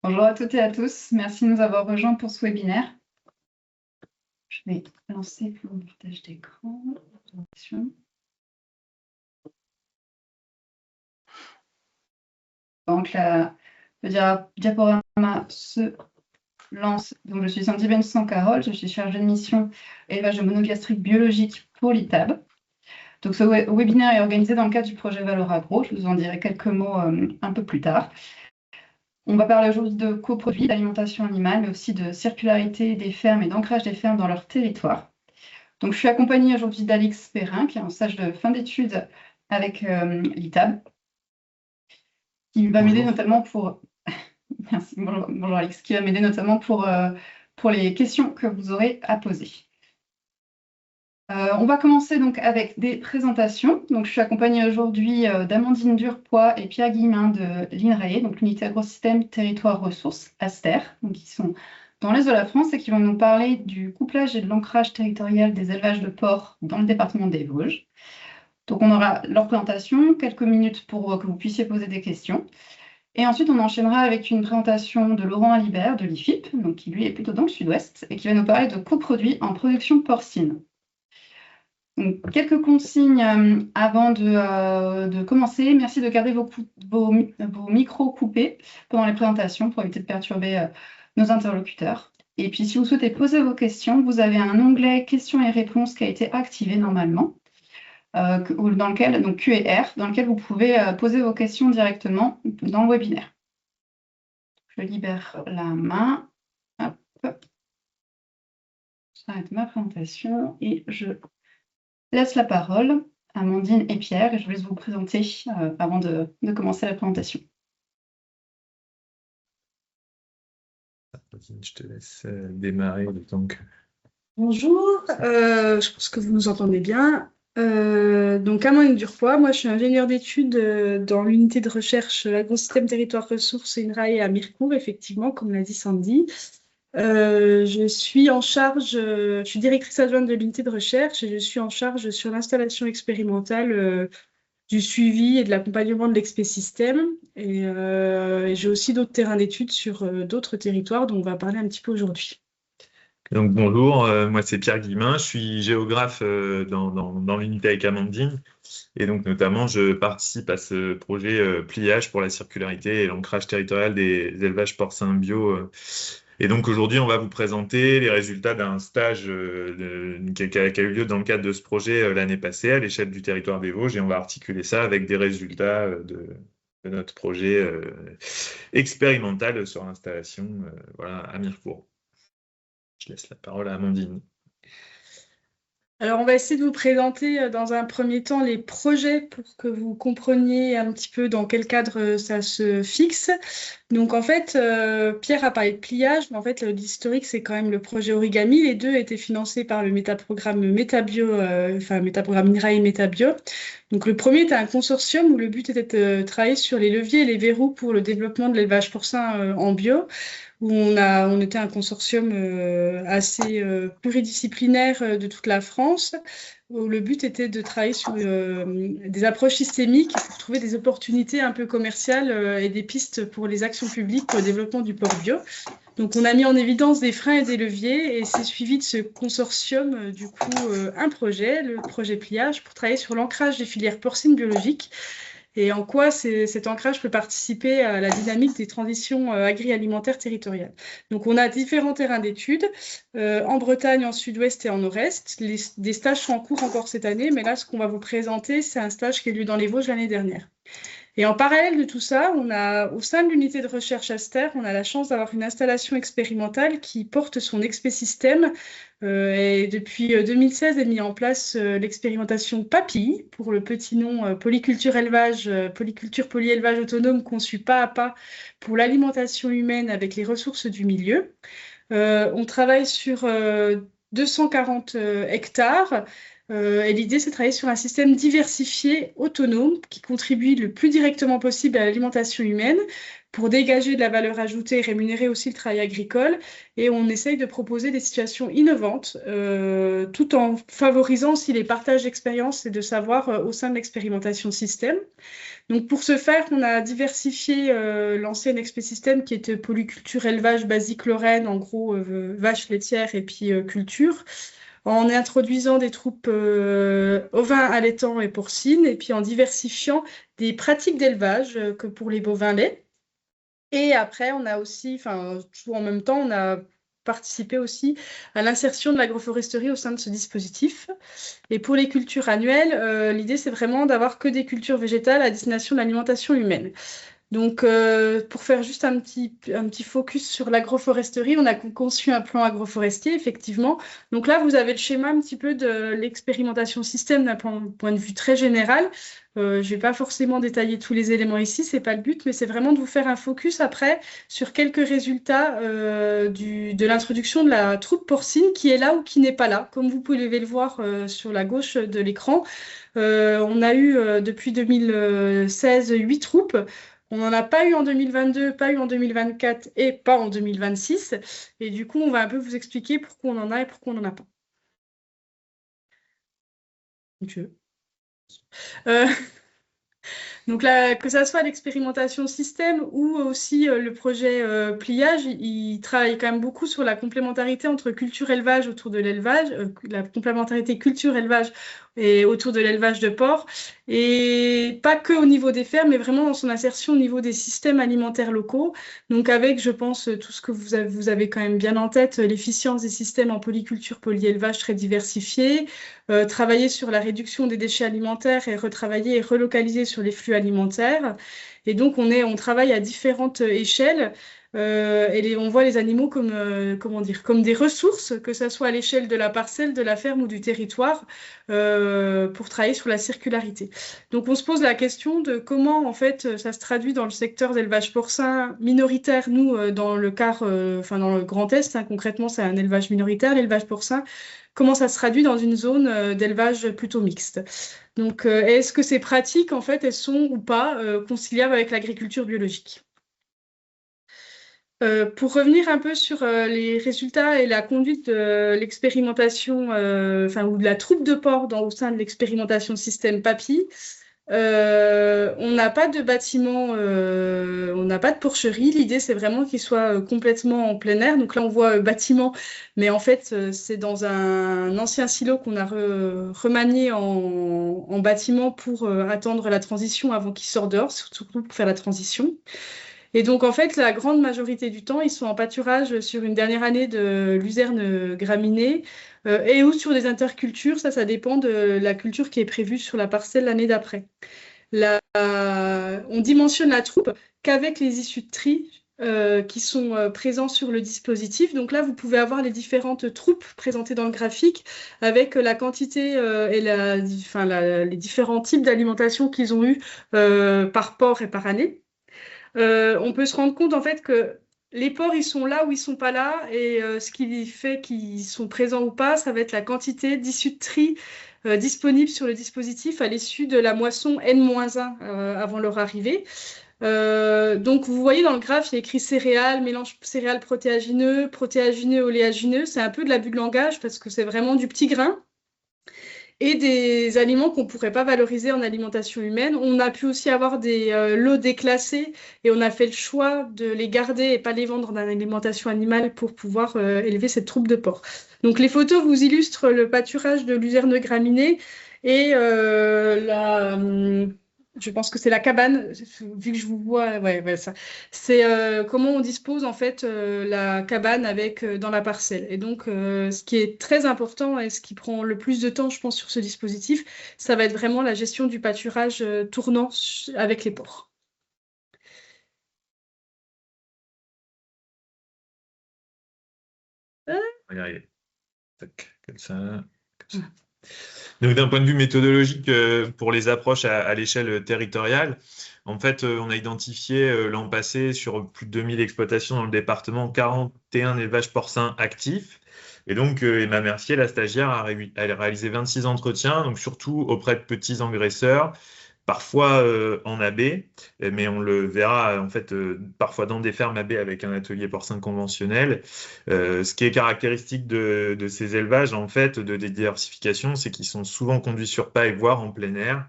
Bonjour à toutes et à tous, merci de nous avoir rejoints pour ce webinaire. Je vais lancer mon partage d'écran. Donc le diaporama se lance. Donc, je suis Sandy Benson-Carole, je suis chargée de mission élevage de monogastrique biologique pour l'ITAB. Donc ce webinaire est organisé dans le cadre du projet Valeur Agro. Je vous en dirai quelques mots un peu plus tard. On va parler aujourd'hui de coproduits, d'alimentation animale, mais aussi de circularité des fermes et d'ancrage des fermes dans leur territoire. Donc, je suis accompagnée aujourd'hui d'Alix Perrin, qui est en stage de fin d'études avec l'ITAB, qui va m'aider notamment pour... Merci, bonjour Alix, qui va m'aider notamment pour les questions que vous aurez à poser. On va commencer donc avec des présentations. Donc, je suis accompagnée aujourd'hui d'Amandine Durpois et Pierre Guillemin de l'INRAE, donc l'unité agrosystème territoire ressources, ASTER, donc qui sont dans l'est de la France et qui vont nous parler du couplage et de l'ancrage territorial des élevages de porcs dans le département des Vosges. Donc, on aura leur présentation, quelques minutes pour que vous puissiez poser des questions. Et ensuite, on enchaînera avec une présentation de Laurent Alibert de l'IFIP, donc qui lui est plutôt dans le sud-ouest, et qui va nous parler de coproduits en production porcine. Donc, quelques consignes avant de commencer. Merci de garder vos micros coupés pendant les présentations pour éviter de perturber nos interlocuteurs. Et puis, si vous souhaitez poser vos questions, vous avez un onglet questions et réponses qui a été activé normalement, dans lequel, donc Q&R, dans lequel vous pouvez poser vos questions directement dans le webinaire. Je libère la main. Hop. J'arrête ma présentation et je laisse la parole à Amandine et Pierre et je vous laisse vous présenter avant de commencer la présentation. Je te laisse démarrer le temps que... Bonjour, je pense que vous nous entendez bien. Donc, Amandine Durpois, moi je suis ingénieure d'études dans l'unité de recherche agrosystème territoire ressources INRAE à Mirecourt, effectivement, comme l'a dit Sandy. Je suis en charge, je suis directrice adjointe de l'unité de recherche et je suis en charge sur l'installation expérimentale du suivi et de l'accompagnement de l'expé-système. Et j'ai aussi d'autres terrains d'études sur d'autres territoires dont on va parler un petit peu aujourd'hui. Donc bonjour, moi c'est Pierre Guillemin, je suis géographe dans l'unité avec Amandine et donc notamment je participe à ce projet pliage pour la circularité et l'ancrage territorial des élevages porcins bio. Et donc aujourd'hui on va vous présenter les résultats d'un stage qui a eu lieu dans le cadre de ce projet l'année passée à l'échelle du territoire des Vosges et on va articuler ça avec des résultats de notre projet expérimental sur l'installation voilà, à Mirecourt. Je laisse la parole à Amandine. Alors, on va essayer de vous présenter dans un premier temps les projets pour que vous compreniez un petit peu dans quel cadre ça se fixe. Donc, en fait, Pierre a parlé de pliage, mais en fait, l'historique, c'est quand même le projet Origami. Les deux étaient financés par le métaprogramme Métabio, métaprogramme INRAE Métabio. Donc, le premier était un consortium où le but était de travailler sur les leviers et les verrous pour le développement de l'élevage porcin en bio, où on était un consortium assez pluridisciplinaire de toute la France, où le but était de travailler sur des approches systémiques pour trouver des opportunités un peu commerciales et des pistes pour les actions publiques pour le développement du porc bio. Donc, on a mis en évidence des freins et des leviers et c'est suivi de ce consortium, du coup, un projet, le projet Pliage, pour travailler sur l'ancrage des filières porcines biologiques et en quoi cet ancrage peut participer à la dynamique des transitions agri-alimentaires territoriales. Donc, on a différents terrains d'études en Bretagne, en Sud-Ouest et en Nord-Est. Des stages sont en cours encore cette année, mais là, ce qu'on va vous présenter, c'est un stage qui a eu lieu dans les Vosges l'année dernière. Et en parallèle de tout ça, on a, au sein de l'unité de recherche ASTER, on a la chance d'avoir une installation expérimentale qui porte son expé-système. Et depuis 2016, est mis en place l'expérimentation PAPI, pour le petit nom polyculture polyélevage autonome conçu pas à pas pour l'alimentation humaine avec les ressources du milieu. On travaille sur 240 hectares Et l'idée, c'est de travailler sur un système diversifié, autonome, qui contribue le plus directement possible à l'alimentation humaine pour dégager de la valeur ajoutée et rémunérer aussi le travail agricole. Et on essaye de proposer des situations innovantes, tout en favorisant aussi les partages d'expériences et de savoir au sein de l'expérimentation système. Donc pour ce faire, on a diversifié l'ancienne Expé-Système qui était polyculture élevage basique Lorraine, en gros vaches laitières et puis culture, en introduisant des troupes ovins allaitants et porcines, et puis en diversifiant des pratiques d'élevage que pour les bovins laits. Et après, on a aussi, enfin, tout en même temps, on a participé aussi à l'insertion de l'agroforesterie au sein de ce dispositif. Et pour les cultures annuelles, l'idée, c'est vraiment d'avoir que des cultures végétales à destination de l'alimentation humaine. Donc, pour faire juste un petit focus sur l'agroforesterie, on a conçu un plan agroforestier, effectivement. Donc là, vous avez le schéma un petit peu de l'expérimentation système d'un point de vue très général. Je ne vais pas forcément détailler tous les éléments ici, c'est pas le but, mais c'est vraiment de vous faire un focus après sur quelques résultats de l'introduction de la troupe porcine qui est là ou qui n'est pas là. Comme vous pouvez le voir sur la gauche de l'écran, on a eu depuis 2016 8 troupes. On n'en a pas eu en 2022, pas eu en 2024 et pas en 2026. Et du coup, on va un peu vous expliquer pourquoi on en a et pourquoi on n'en a pas. Euh, Donc là, que ça soit l'expérimentation système ou aussi le projet pliage, il travaille quand même beaucoup sur la complémentarité entre culture-élevage autour de l'élevage, la complémentarité culture-élevage et autour de l'élevage de porc, et pas que au niveau des fermes, mais vraiment dans son insertion au niveau des systèmes alimentaires locaux. Donc avec, je pense, tout ce que vous avez quand même bien en tête, l'efficience des systèmes en polyculture, polyélevage très diversifiés, travailler sur la réduction des déchets alimentaires et retravailler et relocaliser sur les flux alimentaires. Et donc, on travaille à différentes échelles et on voit les animaux comme, comment dire, comme des ressources, que ce soit à l'échelle de la parcelle, de la ferme ou du territoire, pour travailler sur la circularité. Donc, on se pose la question de comment, en fait, ça se traduit dans le secteur d'élevage porcin minoritaire. Nous, dans le quart, enfin, dans le Grand Est, hein, concrètement, c'est un élevage minoritaire, l'élevage porcin. Comment ça se traduit dans une zone d'élevage plutôt mixte. Donc, est-ce que ces pratiques, en fait, elles sont ou pas conciliables avec l'agriculture biologique? Pour revenir un peu sur les résultats et la conduite de l'expérimentation, enfin, ou de la troupe de porc au sein de l'expérimentation système PAPI, on n'a pas de bâtiment, on n'a pas de porcherie. L'idée, c'est vraiment qu'il soit complètement en plein air. Donc là, on voit bâtiment, mais en fait, c'est dans un ancien silo qu'on a remanié en bâtiment pour attendre la transition avant qu'il sorte dehors, surtout pour faire la transition. Et donc, en fait, la grande majorité du temps, ils sont en pâturage sur une dernière année de luzerne graminée et ou sur des intercultures. Ça dépend de la culture qui est prévue sur la parcelle l'année d'après. On dimensionne la troupe qu'avec les issues de tri qui sont présents sur le dispositif. Donc là, vous pouvez avoir les différentes troupes présentées dans le graphique avec la quantité et les différents types d'alimentation qu'ils ont eu par porc et par année. On peut se rendre compte en fait que les porcs, ils sont là ou ils sont pas là, et ce qui fait qu'ils sont présents ou pas, ça va être la quantité d'issues de tri disponibles sur le dispositif à l'issue de la moisson N-1 avant leur arrivée. Donc vous voyez dans le graphe, il y a écrit céréales, mélange céréales protéagineux, protéagineux, oléagineux. C'est un peu de l'abus de langage parce que c'est vraiment du petit grain et des aliments qu'on ne pourrait pas valoriser en alimentation humaine. On a pu aussi avoir des lots déclassés et on a fait le choix de les garder et pas les vendre en alimentation animale pour pouvoir élever cette troupe de porc. Donc les photos vous illustrent le pâturage de luzerne graminée et je pense que c'est la cabane, vu que je vous vois, ouais, ça. C'est comment on dispose en fait la cabane avec dans la parcelle. Et donc, ce qui est très important et ce qui prend le plus de temps, je pense, sur ce dispositif, ça va être vraiment la gestion du pâturage tournant avec les porcs. On va y arriver. Tac, comme ça. Donc, d'un point de vue méthodologique, pour les approches à l'échelle territoriale, en fait, on a identifié l'an passé sur plus de 2000 exploitations dans le département 41 élevages porcins actifs. Et donc, Emma Mercier, la stagiaire, elle a réalisé 26 entretiens, donc surtout auprès de petits engraisseurs, parfois en AB, mais on le verra en fait parfois dans des fermes AB avec un atelier porcin conventionnel. Ce qui est caractéristique de ces élevages, en fait, des diversifications, c'est qu'ils sont souvent conduits sur paille, voire en plein air.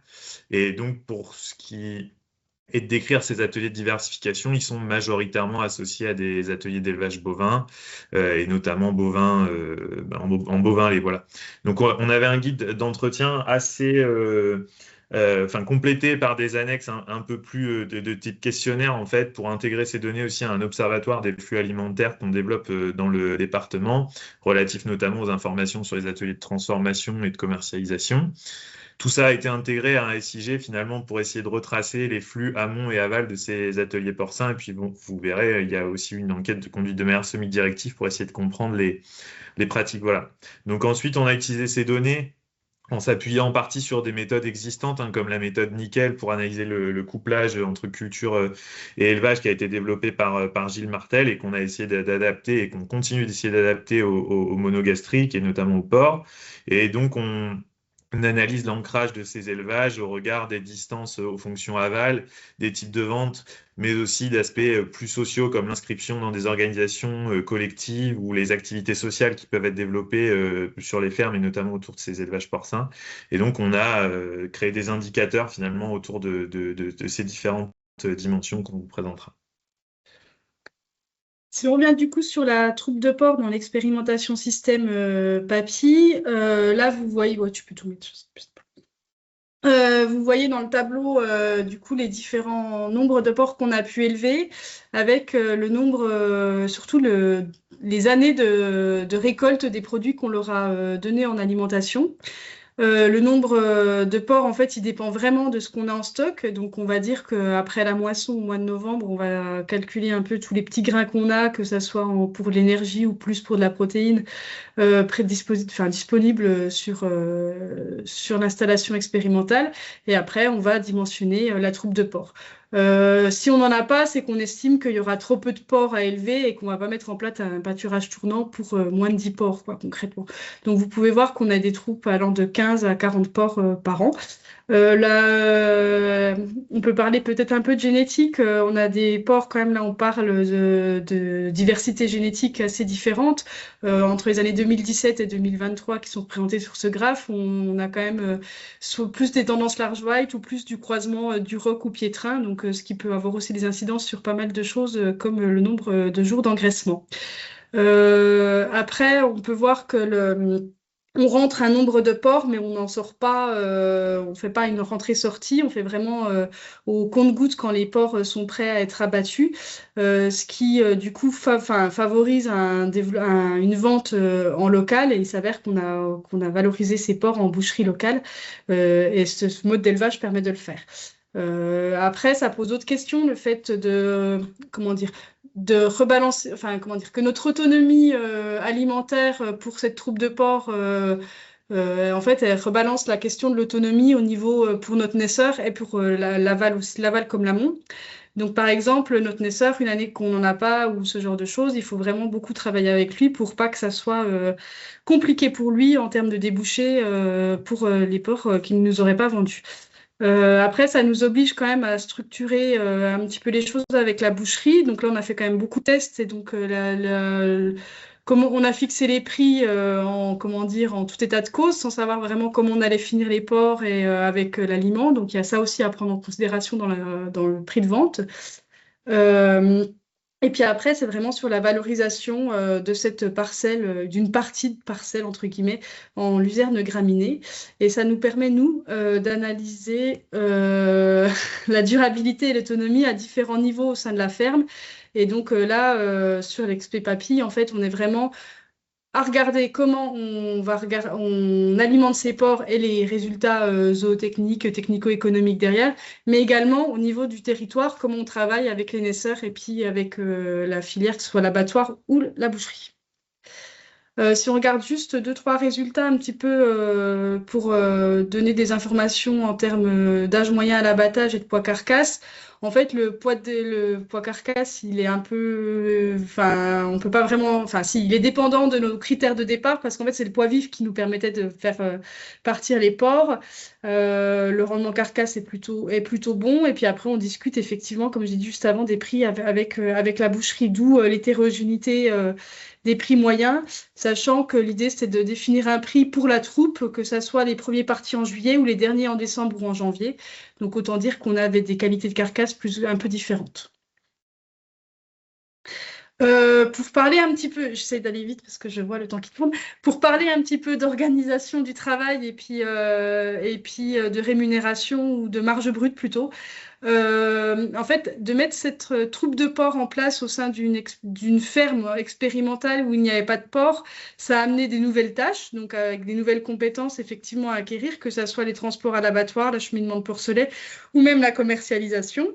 Et donc, pour ce qui est de décrire ces ateliers de diversification, ils sont majoritairement associés à des ateliers d'élevage bovin, et notamment bovin, en bovin lait, voilà. Donc, on avait un guide d'entretien assez complété par des annexes un peu plus de type questionnaire, en fait, pour intégrer ces données aussi à un observatoire des flux alimentaires qu'on développe dans le département, relatif notamment aux informations sur les ateliers de transformation et de commercialisation. Tout ça a été intégré à un SIG finalement pour essayer de retracer les flux amont et aval de ces ateliers porcins. Et puis bon, vous verrez, il y a aussi une enquête de conduite de meilleure semi-directive pour essayer de comprendre les pratiques. Voilà. Donc ensuite, on a utilisé ces données en s'appuyant en partie sur des méthodes existantes, comme la méthode Nickel pour analyser le couplage entre culture et élevage qui a été développé par Gilles Martel et qu'on a essayé d'adapter et qu'on continue d'essayer d'adapter aux monogastriques et notamment aux porcs. Et donc, on analyse l'ancrage de ces élevages au regard des distances aux fonctions aval, des types de vente, mais aussi d'aspects plus sociaux comme l'inscription dans des organisations collectives ou les activités sociales qui peuvent être développées sur les fermes et notamment autour de ces élevages porcins. Et donc, on a créé des indicateurs finalement autour de ces différentes dimensions qu'on vous présentera. Si on revient du coup sur la troupe de porc dans l'expérimentation système PAPI, là vous voyez, tu peux tout mettre. Vous voyez dans le tableau du coup les différents nombres de porcs qu'on a pu élever avec le nombre, surtout les années de récolte des produits qu'on leur a donnés en alimentation. Le nombre de porcs, en fait, il dépend vraiment de ce qu'on a en stock. Donc, on va dire qu'après la moisson au mois de novembre, on va calculer un peu tous les petits grains qu'on a, que ça soit pour l'énergie ou plus pour de la protéine, disponible sur l'installation expérimentale. Et après, on va dimensionner la troupe de porcs. Si on n'en a pas, c'est qu'on estime qu'il y aura trop peu de porcs à élever et qu'on va pas mettre en place un pâturage tournant pour moins de 10 porcs, quoi, concrètement. Donc, vous pouvez voir qu'on a des troupes allant de 15 à 40 porcs par an. Là, on peut parler peut-être un peu de génétique. On a des porcs, quand même, là, on parle de diversité génétique assez différente. Entre les années 2017 et 2023 qui sont présentées sur ce graphe, on a quand même plus des tendances large white ou plus du croisement du roc ou piétrin, donc ce qui peut avoir aussi des incidences sur pas mal de choses comme le nombre de jours d'engraissement. Après, on peut voir que on rentre un nombre de porcs, mais on n'en sort pas, on ne fait pas une rentrée-sortie, on fait vraiment au compte-gouttes quand les porcs sont prêts à être abattus, ce qui du coup favorise une vente en local, et il s'avère qu'on a valorisé ces porcs en boucherie locale, et ce mode d'élevage permet de le faire. Après, ça pose d'autres questions, le fait de rebalancer, que notre autonomie alimentaire pour cette troupe de porcs, en fait, elle rebalance la question de l'autonomie au niveau pour notre naisseur et pour l'aval aussi, l'aval comme l'amont. Donc, par exemple, notre naisseur, une année qu'on n'en a pas ou ce genre de choses, il faut vraiment beaucoup travailler avec lui pour pas que ça soit compliqué pour lui en termes de débouchés pour les porcs qu'il ne nous aurait pas vendus. Après, ça nous oblige quand même à structurer un petit peu les choses avec la boucherie. Donc là, on a fait quand même beaucoup de tests et donc comment on a fixé les prix en tout état de cause, sans savoir vraiment comment on allait finir les porcs et avec l'aliment. Donc il y a ça aussi à prendre en considération dans le prix de vente. Et puis après, c'est vraiment sur la valorisation de cette parcelle, d'une partie de parcelle, entre guillemets, en luzerne graminée. Et ça nous permet, nous, d'analyser la durabilité et l'autonomie à différents niveaux au sein de la ferme. Et donc là, sur l'Expé Papy, en fait, on est vraiment à regarder comment on alimente ces porcs et les résultats zootechniques, technico-économiques derrière, mais également au niveau du territoire, comment on travaille avec les naisseurs et puis avec la filière, que ce soit l'abattoir ou la boucherie. Si on regarde juste 2-3 résultats un petit peu pour donner des informations en termes d'âge moyen à l'abattage et de poids carcasse, En fait, le poids carcasse, il est un peu, enfin, on peut pas vraiment, enfin, si, il est dépendant de nos critères de départ parce qu'en fait, c'est le poids vif qui nous permettait de faire partir les porcs. Le rendement carcasse est plutôt bon. Et puis après, on discute effectivement, comme j'ai dit juste avant, des prix avec la boucherie, d'où l'hétérogénéité des prix moyens, sachant que l'idée, c'était de définir un prix pour la troupe, que ça soit les premiers partis en juillet ou les derniers en décembre ou en janvier. Donc, autant dire qu'on avait des qualités de carcasse un peu différentes. Pour parler un petit peu, j'essaie d'aller vite parce que je vois le temps qui tourne, pour parler un petit peu d'organisation du travail et puis de rémunération ou de marge brute plutôt. En fait, de mettre cette troupe de porcs en place au sein d'une ferme expérimentale où il n'y avait pas de porcs, ça a amené des nouvelles tâches, donc avec des nouvelles compétences effectivement à acquérir, que ce soit les transports à l'abattoir, l'acheminement de porcelets ou même la commercialisation.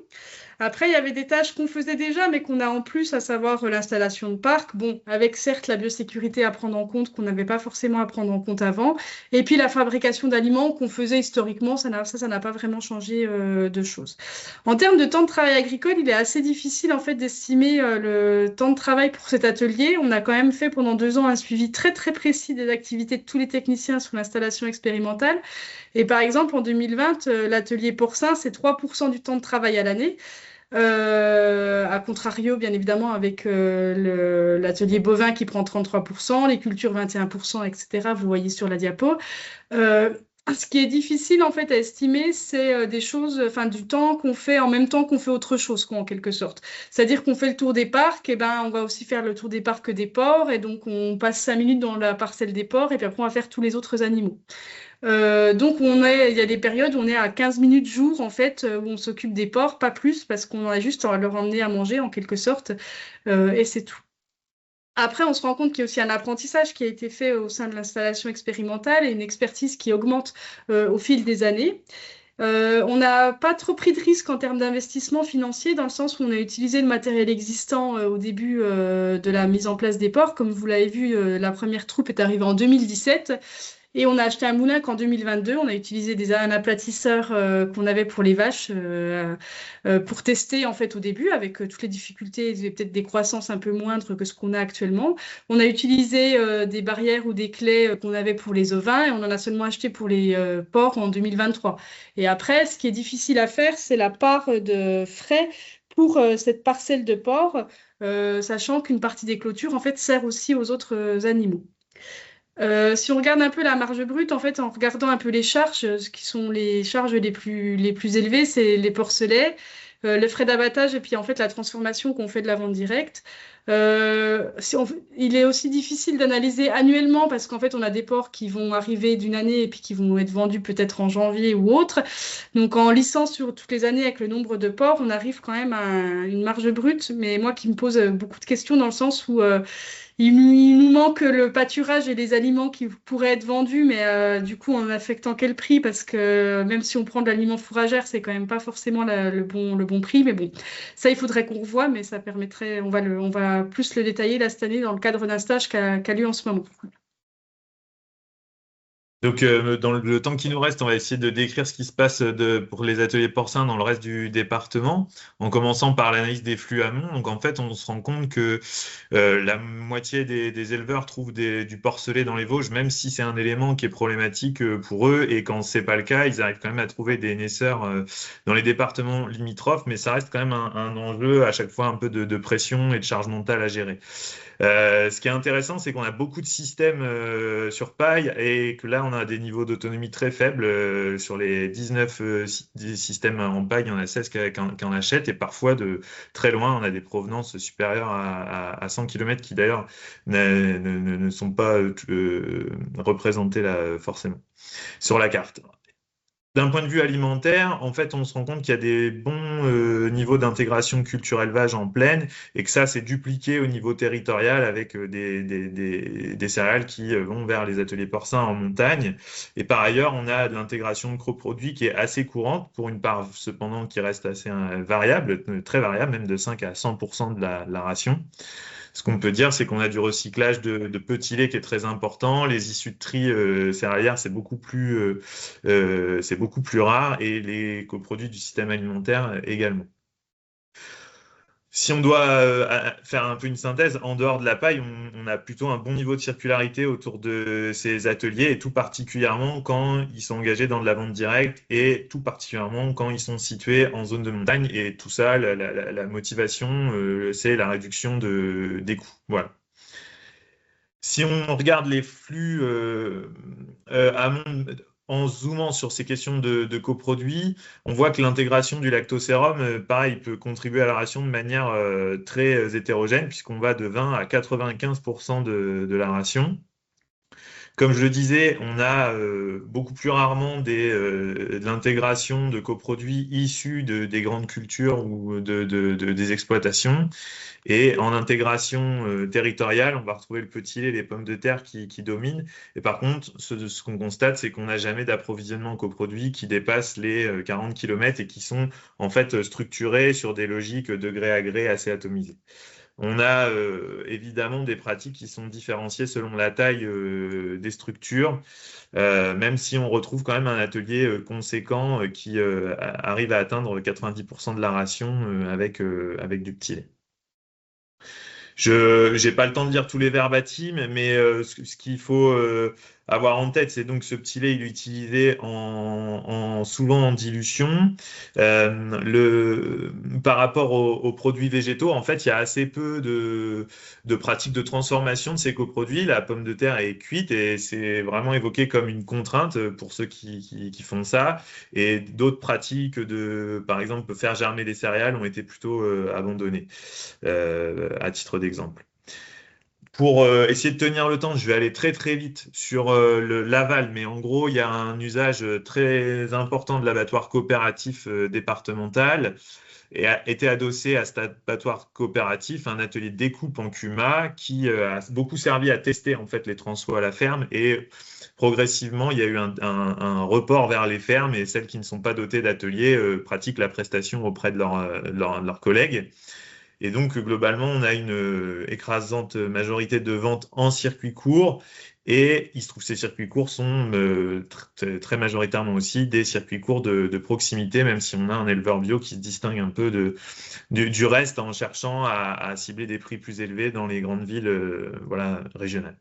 Après, il y avait des tâches qu'on faisait déjà, mais qu'on a en plus, à savoir l'installation de parcs. Bon, avec certes la biosécurité à prendre en compte, qu'on n'avait pas forcément à prendre en compte avant. Et puis la fabrication d'aliments qu'on faisait historiquement, ça n'a pas vraiment changé de choses. En termes de temps de travail agricole, il est assez difficile en fait d'estimer le temps de travail pour cet atelier. On a quand même fait pendant 2 ans un suivi très très précis des activités de tous les techniciens sur l'installation expérimentale. Et par exemple, en 2020, l'atelier porcin, c'est 3% du temps de travail à l'année. À contrario, bien évidemment, avec l'atelier bovin qui prend 33%, les cultures 21%, etc. Vous voyez sur la diapo. Ce qui est difficile en fait à estimer, c'est des choses, enfin du temps qu'on fait en même temps qu'on fait autre chose, quoi, en quelque sorte. C'est-à-dire qu'on fait le tour des parcs, et ben on va aussi faire le tour des parcs des porcs, et donc on passe 5 minutes dans la parcelle des porcs, et puis après on va faire tous les autres animaux. Donc il y a des périodes où on est à 15 minutes jour en fait, où on s'occupe des porcs, pas plus, parce qu'on a juste à leur emmener à manger en quelque sorte, et c'est tout. Après, on se rend compte qu'il y a aussi un apprentissage qui a été fait au sein de l'installation expérimentale et une expertise qui augmente au fil des années. On n'a pas trop pris de risques en termes d'investissement financier dans le sens où on a utilisé le matériel existant au début de la mise en place des porcs. Comme vous l'avez vu, la première troupe est arrivée en 2017. Et on a acheté un moulin qu'en 2022. On a utilisé un aplatisseur qu'on avait pour les vaches pour tester en fait au début avec toutes les difficultés et peut-être des croissances un peu moindres que ce qu'on a actuellement. On a utilisé des barrières ou des clés qu'on avait pour les ovins et on en a seulement acheté pour les porcs en 2023. Et après, ce qui est difficile à faire, c'est la part de frais pour cette parcelle de porcs, sachant qu'une partie des clôtures en fait sert aussi aux autres animaux. Si on regarde un peu la marge brute, en fait, en regardant un peu les charges, ce qui sont les charges les plus élevées, c'est les porcelets, le frais d'abattage et puis en fait la transformation qu'on fait de la vente directe. Il est aussi difficile d'analyser annuellement parce qu'en fait on a des porcs qui vont arriver d'une année et puis qui vont être vendus peut-être en janvier ou autre. Donc en lissant sur toutes les années avec le nombre de porcs, on arrive quand même à une marge brute, mais moi qui me pose beaucoup de questions dans le sens où il nous manque le pâturage et les aliments qui pourraient être vendus, mais du coup, en affectant quel prix? Parce que même si on prend de l'aliment fourragère, c'est quand même pas forcément le bon prix. Mais bon, ça, il faudrait qu'on revoie, mais ça permettrait, on va plus le détailler là cette année dans le cadre d'un stage qu'a lieu en ce moment. Donc, dans le temps qui nous reste, on va essayer de décrire ce qui se passe pour les ateliers porcins dans le reste du département, en commençant par l'analyse des flux amont. Donc, en fait, on se rend compte que la moitié des éleveurs trouvent du porcelet dans les Vosges, même si c'est un élément qui est problématique pour eux. Et quand c'est pas le cas, ils arrivent quand même à trouver des naisseurs dans les départements limitrophes, mais ça reste quand même un enjeu à chaque fois un peu de pression et de charge mentale à gérer. Ce qui est intéressant, c'est qu'on a beaucoup de systèmes sur paille et que là, on a des niveaux d'autonomie très faibles. Sur les 19 systèmes en paille, il y en a 16 qui en achètent et parfois de très loin, on a des provenances supérieures à 100 km qui d'ailleurs ne sont pas représentées là forcément sur la carte. D'un point de vue alimentaire, en fait, on se rend compte qu'il y a des bons niveaux d'intégration culture-élevage en plaine et que ça, c'est dupliqué au niveau territorial avec des céréales qui vont vers les ateliers porcins en montagne. Et par ailleurs, on a de l'intégration de coproduits qui est assez courante, pour une part cependant qui reste assez variable, très variable, même de 5 à 100% de la ration. Ce qu'on peut dire, c'est qu'on a du recyclage de petits laits qui est très important. Les issues de tri céréalières, c'est beaucoup plus rare et les coproduits du système alimentaire également. Si on doit faire un peu une synthèse, en dehors de la paille, on a plutôt un bon niveau de circularité autour de ces ateliers, et tout particulièrement quand ils sont engagés dans de la vente directe, et tout particulièrement quand ils sont situés en zone de montagne. Et tout ça, la motivation, c'est la réduction des coûts. Voilà. Si on regarde les flux en zoomant sur ces questions de coproduits, on voit que l'intégration du lactosérum, pareil, peut contribuer à la ration de manière très hétérogène, puisqu'on va de 20 à 95% de la ration. Comme je le disais, on a beaucoup plus rarement de l'intégration de coproduits issus des grandes cultures ou des exploitations. Et en intégration territoriale, on va retrouver le petit lait, les pommes de terre qui dominent. Et par contre, ce qu'on constate, c'est qu'on n'a jamais d'approvisionnement en coproduits qui dépassent les 40 km et qui sont en fait structurés sur des logiques de gré à gré assez atomisées. On a évidemment des pratiques qui sont différenciées selon la taille des structures, même si on retrouve quand même un atelier conséquent qui arrive à atteindre 90% de la ration avec du petit lait. Je n'ai pas le temps de lire tous les verbatims, mais ce qu'il faut avoir en tête, c'est donc ce petit lait, il est utilisé souvent en dilution. Par rapport aux produits végétaux, en fait, il y a assez peu de pratiques de transformation de ces coproduits. La pomme de terre est cuite et c'est vraiment évoqué comme une contrainte pour ceux qui font ça. Et d'autres pratiques par exemple, faire germer les céréales ont été plutôt abandonnées, à titre d'exemple. Pour essayer de tenir le temps, je vais aller très très vite sur l'aval, mais en gros, il y a un usage très important de l'abattoir coopératif départemental, et a été adossé à cet abattoir coopératif un atelier de découpe en CUMA qui a beaucoup servi à tester en fait les transfos à la ferme, et progressivement, il y a eu un report vers les fermes, et celles qui ne sont pas dotées d'ateliers pratiquent la prestation auprès de leurs collègues. Et donc, globalement, on a une écrasante majorité de ventes en circuit court. Et il se trouve que ces circuits courts sont très majoritairement aussi des circuits courts de proximité, même si on a un éleveur bio qui se distingue un peu du reste en cherchant à cibler des prix plus élevés dans les grandes villes régionales.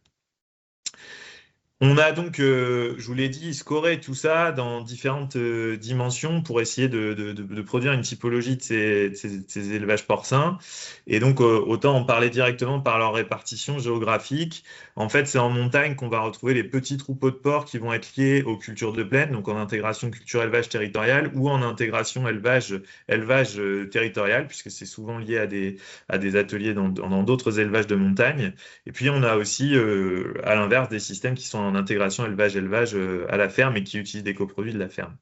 On a donc, je vous l'ai dit, scoré tout ça dans différentes dimensions pour essayer de produire une typologie de ces élevages porcins. Et donc, autant en parler directement par leur répartition géographique. En fait, c'est en montagne qu'on va retrouver les petits troupeaux de porcs qui vont être liés aux cultures de plaine, donc en intégration culture-élevage territoriale, ou en intégration élevage territorial, puisque c'est souvent lié à des ateliers dans d'autres élevages de montagne. Et puis, on a aussi, à l'inverse, des systèmes qui sont en intégration élevage à la ferme et qui utilisent des coproduits de la ferme.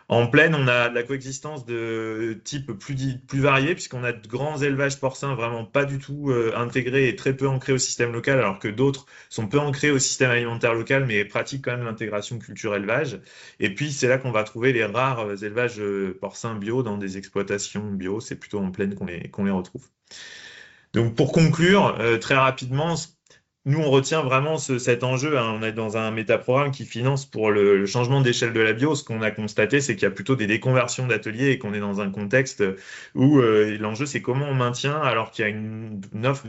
En plaine, on a de la coexistence de type plus varié, puisqu'on a de grands élevages porcins vraiment pas du tout intégrés et très peu ancrés au système local, alors que d'autres sont peu ancrés au système alimentaire local, mais pratiquent quand même l'intégration culture-élevage. Et puis, c'est là qu'on va trouver les rares élevages porcins bio dans des exploitations bio. C'est plutôt en plaine qu'on les retrouve. Donc, pour conclure, très rapidement, nous, on retient vraiment cet enjeu, hein. On est dans un métaprogramme qui finance pour le changement d'échelle de la bio. Ce qu'on a constaté, c'est qu'il y a plutôt des déconversions d'ateliers et qu'on est dans un contexte où l'enjeu, c'est comment on maintient, alors qu'il y a une offre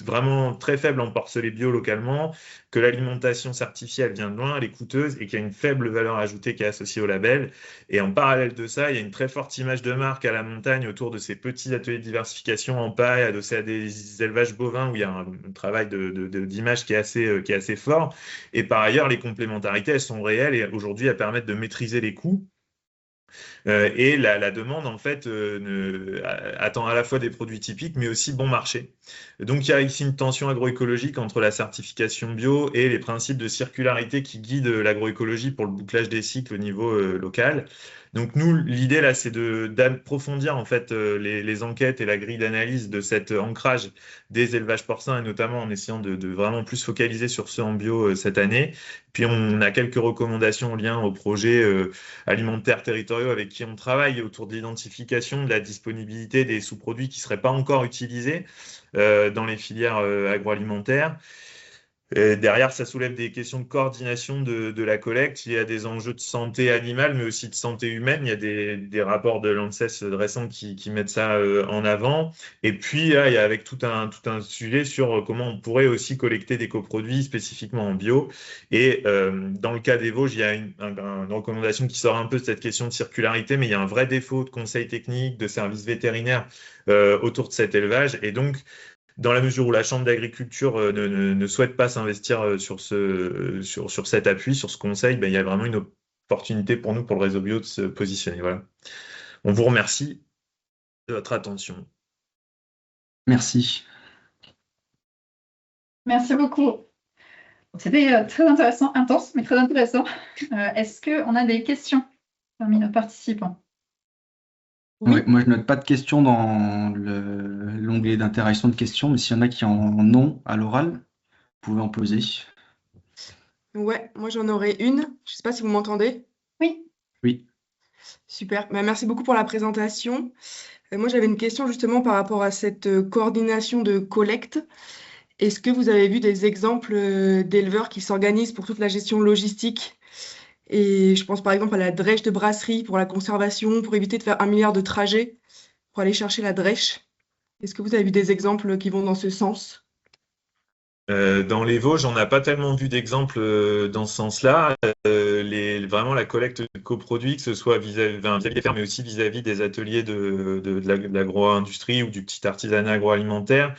vraiment très faible en porcelet bio localement, que l'alimentation certifiée, elle vient de loin, elle est coûteuse et qu'il y a une faible valeur ajoutée qui est associée au label. Et en parallèle de ça, il y a une très forte image de marque à la montagne autour de ces petits ateliers de diversification en paille, adossés à des élevages bovins où il y a un travail d'image qui est assez fort. Et par ailleurs, les complémentarités, elles sont réelles et aujourd'hui, elles permettent de maîtriser les coûts. Et la demande, en fait, attend à la fois des produits typiques, mais aussi bon marché. Donc, il y a ici une tension agroécologique entre la certification bio et les principes de circularité qui guident l'agroécologie pour le bouclage des cycles au niveau local. Donc, nous, l'idée, là, c'est d'approfondir, en fait, les enquêtes et la grille d'analyse de cet ancrage des élevages porcins, et notamment en essayant de vraiment plus focaliser sur ceux en bio cette année. Puis, on a quelques recommandations en lien aux projets alimentaires territoriaux avec qui on travaille autour de l'identification de la disponibilité des sous-produits qui ne seraient pas encore utilisés dans les filières agroalimentaires. Et derrière, ça soulève des questions de coordination de la collecte. Il y a des enjeux de santé animale, mais aussi de santé humaine. Il y a des rapports de l'ANSES récents qui mettent ça en avant. Et puis, là, il y a avec tout un sujet sur comment on pourrait aussi collecter des coproduits spécifiquement en bio. Et dans le cas des Vosges, il y a une recommandation qui sort un peu de cette question de circularité, mais il y a un vrai défaut de conseils techniques, de services vétérinaires autour de cet élevage. Et donc, dans la mesure où la Chambre d'agriculture ne souhaite pas s'investir sur cet appui, sur ce conseil, ben, il y a vraiment une opportunité pour nous, pour le réseau bio, de se positionner. Voilà. On vous remercie de votre attention. Merci. Merci beaucoup. C'était très intéressant, intense, mais très intéressant. Est-ce qu'on a des questions parmi nos participants? Oui, moi, je note pas de questions dans l'onglet d'interaction de questions, mais s'il y en a qui en ont à l'oral, vous pouvez en poser. Ouais, moi j'en aurais une. Je ne sais pas si vous m'entendez. Oui. Oui. Super. Bah, merci beaucoup pour la présentation. Moi j'avais une question justement par rapport à cette coordination de collecte. Est-ce que vous avez vu des exemples d'éleveurs qui s'organisent pour toute la gestion logistique? Et je pense par exemple à la drèche de brasserie pour la conservation, pour éviter de faire 1 milliard de trajets pour aller chercher la drèche. Est-ce que vous avez vu des exemples qui vont dans ce sens? Dans les Vosges, on n'a pas tellement vu d'exemples dans ce sens-là. Vraiment la collecte de coproduits, que ce soit vis-à-vis des fermes, mais aussi vis-à-vis des ateliers de l'agro-industrie ou du petit artisanat agroalimentaire,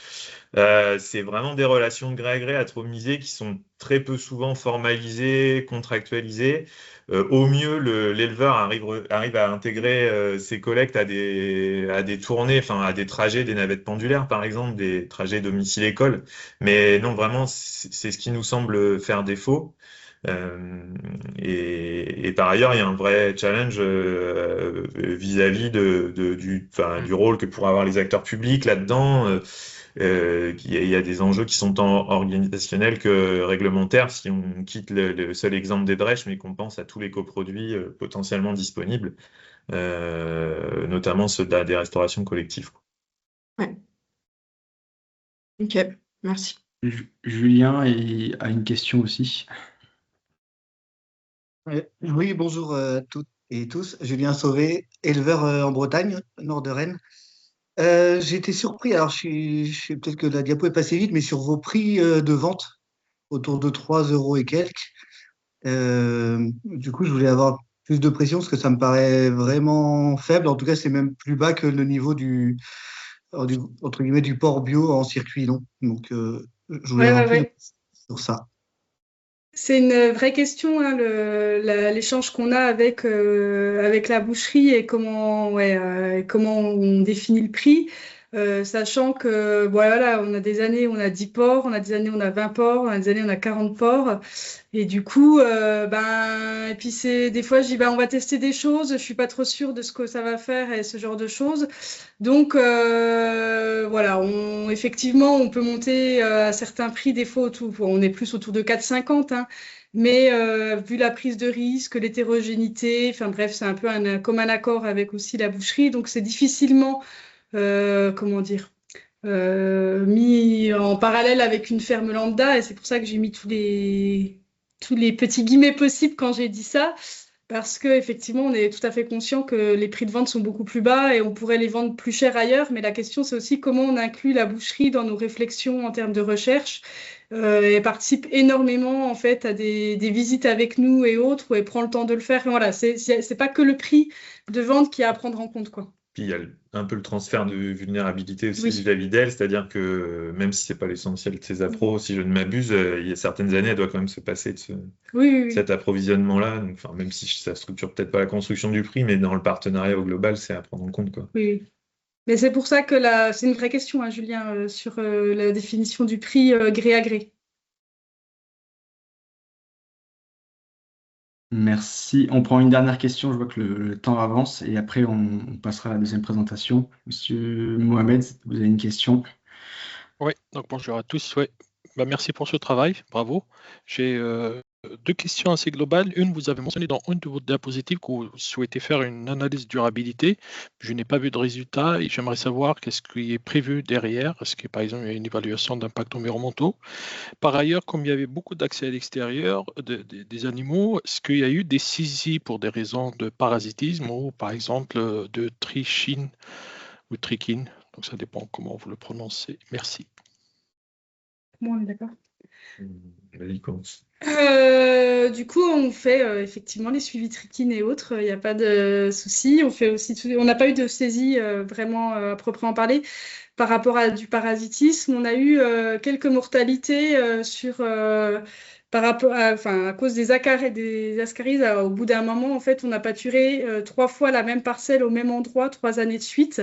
c'est vraiment des relations de gré à gré atomisées qui sont très peu souvent formalisées, contractualisées. Au mieux, l'éleveur arrive à intégrer ses collectes à des tournées, enfin à des trajets, des navettes pendulaires par exemple, des trajets domicile-école. Mais non, vraiment, c'est ce qui nous semble faire défaut. Et par ailleurs, il y a un vrai challenge vis-à-vis du rôle que pourraient avoir les acteurs publics là-dedans. Il y a des enjeux qui sont tant organisationnels que réglementaires si on quitte le seul exemple des drèches, mais qu'on pense à tous les coproduits potentiellement disponibles, notamment ceux des restaurations collectives. Ouais. Ok, merci. Julien a une question aussi. Oui, bonjour toutes et tous. Julien Sauvé, éleveur en Bretagne, au nord de Rennes. J'ai été surpris, alors peut-être que la diapo est passée vite, mais sur vos prix de vente, autour de 3 euros et quelques. Du coup, je voulais avoir plus de pression parce que ça me paraît vraiment faible. En tout cas, c'est même plus bas que le niveau entre guillemets, du porc bio en circuit long. Donc, je voulais avoir plus de pression sur ça. C'est une vraie question, hein, l'échange qu'on a avec la boucherie et comment on définit le prix. Sachant que voilà, on a des années on a 10 porcs, on a des années on a 20 porcs, on a des années on a 40 porcs. Et du coup, et puis des fois je dis on va tester des choses, je suis pas trop sûre de ce que ça va faire et ce genre de choses. Donc voilà, effectivement on peut monter à certains prix, des fois on est plus autour de 4,50, hein. Mais vu la prise de risque, l'hétérogénéité, enfin bref, c'est un peu comme un accord avec aussi la boucherie, donc c'est difficilement mis en parallèle avec une ferme lambda, et c'est pour ça que j'ai mis tous les petits guillemets possibles quand j'ai dit ça, parce que effectivement on est tout à fait conscient que les prix de vente sont beaucoup plus bas et on pourrait les vendre plus cher ailleurs, mais la question c'est aussi comment on inclut la boucherie dans nos réflexions en termes de recherche. Elle participe énormément en fait à des visites avec nous et autres, où elle prend le temps de le faire. Et voilà, c'est pas que le prix de vente qui est à prendre en compte, quoi. Puis il y a un peu le transfert de vulnérabilité aussi Oui. vis-à-vis d'elle, c'est-à-dire que même si c'est pas l'essentiel de ses appros, si je ne m'abuse, il y a certaines années, elle doit quand même se passer de Oui. cet approvisionnement-là. Donc, enfin, même si ça structure peut-être pas la construction du prix, mais dans le partenariat au global, c'est à prendre en compte, quoi. Oui. Mais c'est pour ça que c'est une vraie question, hein, Julien, sur la définition du prix gré à gré. Merci. On prend une dernière question. Je vois que le temps avance et après on passera à la deuxième présentation. Monsieur Mohamed, vous avez une question? Oui, donc bonjour à tous. Ouais. Merci pour ce travail, bravo. J'ai deux questions assez globales. Une, vous avez mentionné dans une de vos diapositives que vous souhaitez faire une analyse durabilité. Je n'ai pas vu de résultat et j'aimerais savoir qu'est-ce qui est prévu derrière. Est-ce que, par exemple, il y a une évaluation d'impact environnementaux? Par ailleurs, comme il y avait beaucoup d'accès à l'extérieur des animaux, est-ce qu'il y a eu des saisies pour des raisons de parasitisme ou, par exemple, de trichine ou trichine? Donc, ça dépend comment vous le prononcez. Merci. Bon, on est d'accord. Vas-y, commence. Du coup, on fait effectivement les suivis trichines et autres. Il n'y a pas de souci. On fait aussi on n'a pas eu de saisie vraiment à proprement parler par rapport à du parasitisme. On a eu quelques mortalités par rapport à cause des acares et des ascaris. Au bout d'un moment, en fait, on a pâturé 3 fois la même parcelle au même endroit, 3 années de suite.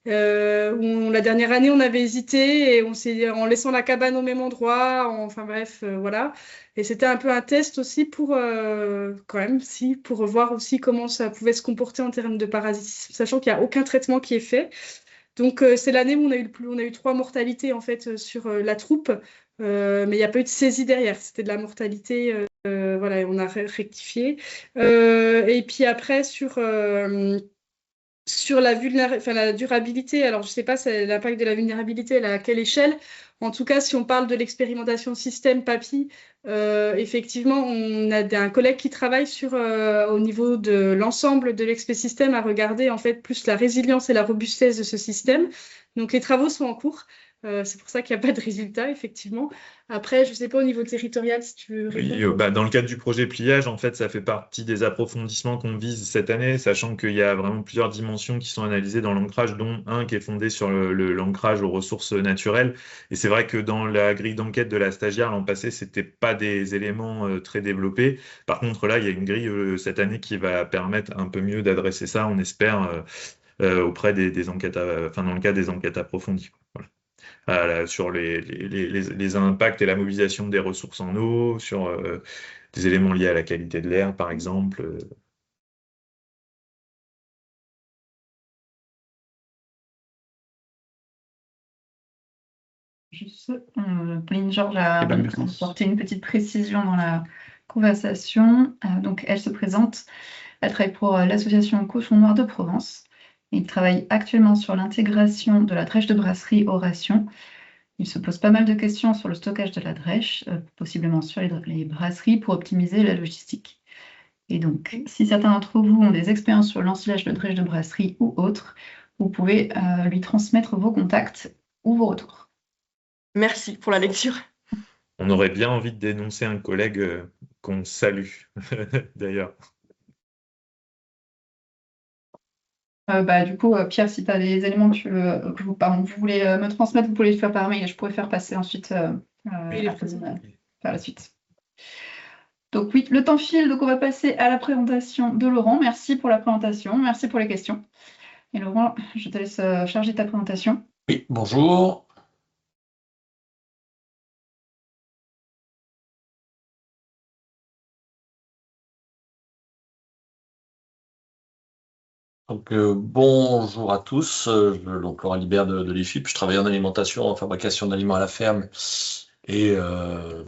La dernière année, on avait hésité et on s'est en laissant la cabane au même endroit. Enfin bref, voilà. Et c'était un peu un test aussi pour quand même, pour voir aussi comment ça pouvait se comporter en termes de parasitisme, sachant qu'il n'y a aucun traitement qui est fait. Donc c'est l'année où on a eu 3 mortalités en fait sur la troupe, mais il n'y a pas eu de saisie derrière. C'était de la mortalité, voilà, et on a rectifié. Et puis après sur la durabilité, alors je ne sais pas l'impact de la vulnérabilité, à quelle échelle. En tout cas, si on parle de l'expérimentation système PAPI, effectivement, on a un collègue qui travaille au niveau de l'ensemble de l'expé-système à regarder en fait plus la résilience et la robustesse de ce système. Donc les travaux sont en cours. C'est pour ça qu'il n'y a pas de résultat, effectivement. Après, je ne sais pas au niveau territorial si tu veux répondre. Oui, dans le cadre du projet pliage, en fait, ça fait partie des approfondissements qu'on vise cette année, sachant qu'il y a vraiment plusieurs dimensions qui sont analysées dans l'ancrage, dont un qui est fondé sur l'ancrage aux ressources naturelles. Et c'est vrai que dans la grille d'enquête de la stagiaire l'an passé, c'était pas des éléments très développés. Par contre, là, il y a une grille cette année qui va permettre un peu mieux d'adresser ça, on espère, auprès des enquêtes, dans le cadre des enquêtes approfondies. Voilà. Sur les impacts et la mobilisation des ressources en eau, sur des éléments liés à la qualité de l'air, par exemple. Juste, Pauline Georges a apporté une petite précision dans la conversation. Donc, elle se présente, elle travaille pour l'association Cochon Noir de Provence. Il travaille actuellement sur l'intégration de la drèche de brasserie aux rations. Il se pose pas mal de questions sur le stockage de la drèche, possiblement sur les brasseries, pour optimiser la logistique. Et donc, si certains d'entre vous ont des expériences sur l'ensilage de drèche de brasserie ou autre, vous pouvez lui transmettre vos contacts ou vos retours. Merci pour la lecture. On aurait bien envie de dénoncer un collègue qu'on salue, d'ailleurs. Du coup, Pierre, si tu as des éléments que vous voulez me transmettre, vous pouvez le faire par mail et je pourrais faire passer ensuite par la suite. Donc oui, le temps file, donc on va passer à la présentation de Laurent. Merci pour la présentation, merci pour les questions. Et Laurent, je te laisse charger ta présentation. Oui, bonjour. Donc, bonjour à tous, donc Laurent Libert de l'IFIP, je travaille en alimentation, en fabrication d'aliments à la ferme, et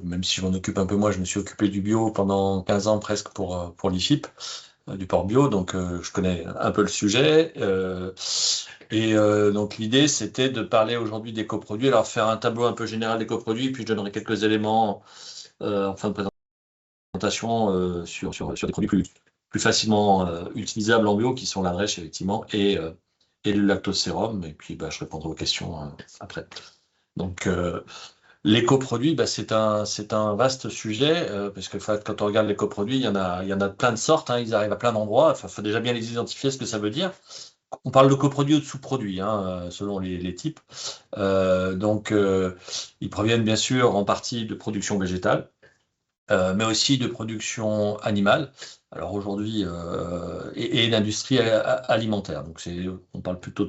même si je m'en occupe un peu moi, je me suis occupé du bio pendant 15 ans presque pour l'IFIP, du porc bio, donc je connais un peu le sujet, donc l'idée c'était de parler aujourd'hui des coproduits, alors faire un tableau un peu général des coproduits, puis je donnerai quelques éléments en fin de présentation sur des produits plus facilement utilisables en bio, qui sont la drèche, effectivement, et le lactosérum. Et puis, je répondrai aux questions après. Donc, les coproduits, c'est un vaste sujet, parce que quand on regarde les coproduits, il y en a plein de sortes, hein, ils arrivent à plein d'endroits. Il faut déjà bien les identifier, ce que ça veut dire. On parle de coproduits ou de sous-produits, selon les types. Donc, ils proviennent bien sûr en partie de production végétale, mais aussi de production animale. Alors aujourd'hui, et d'industrie alimentaire. Donc on parle plutôt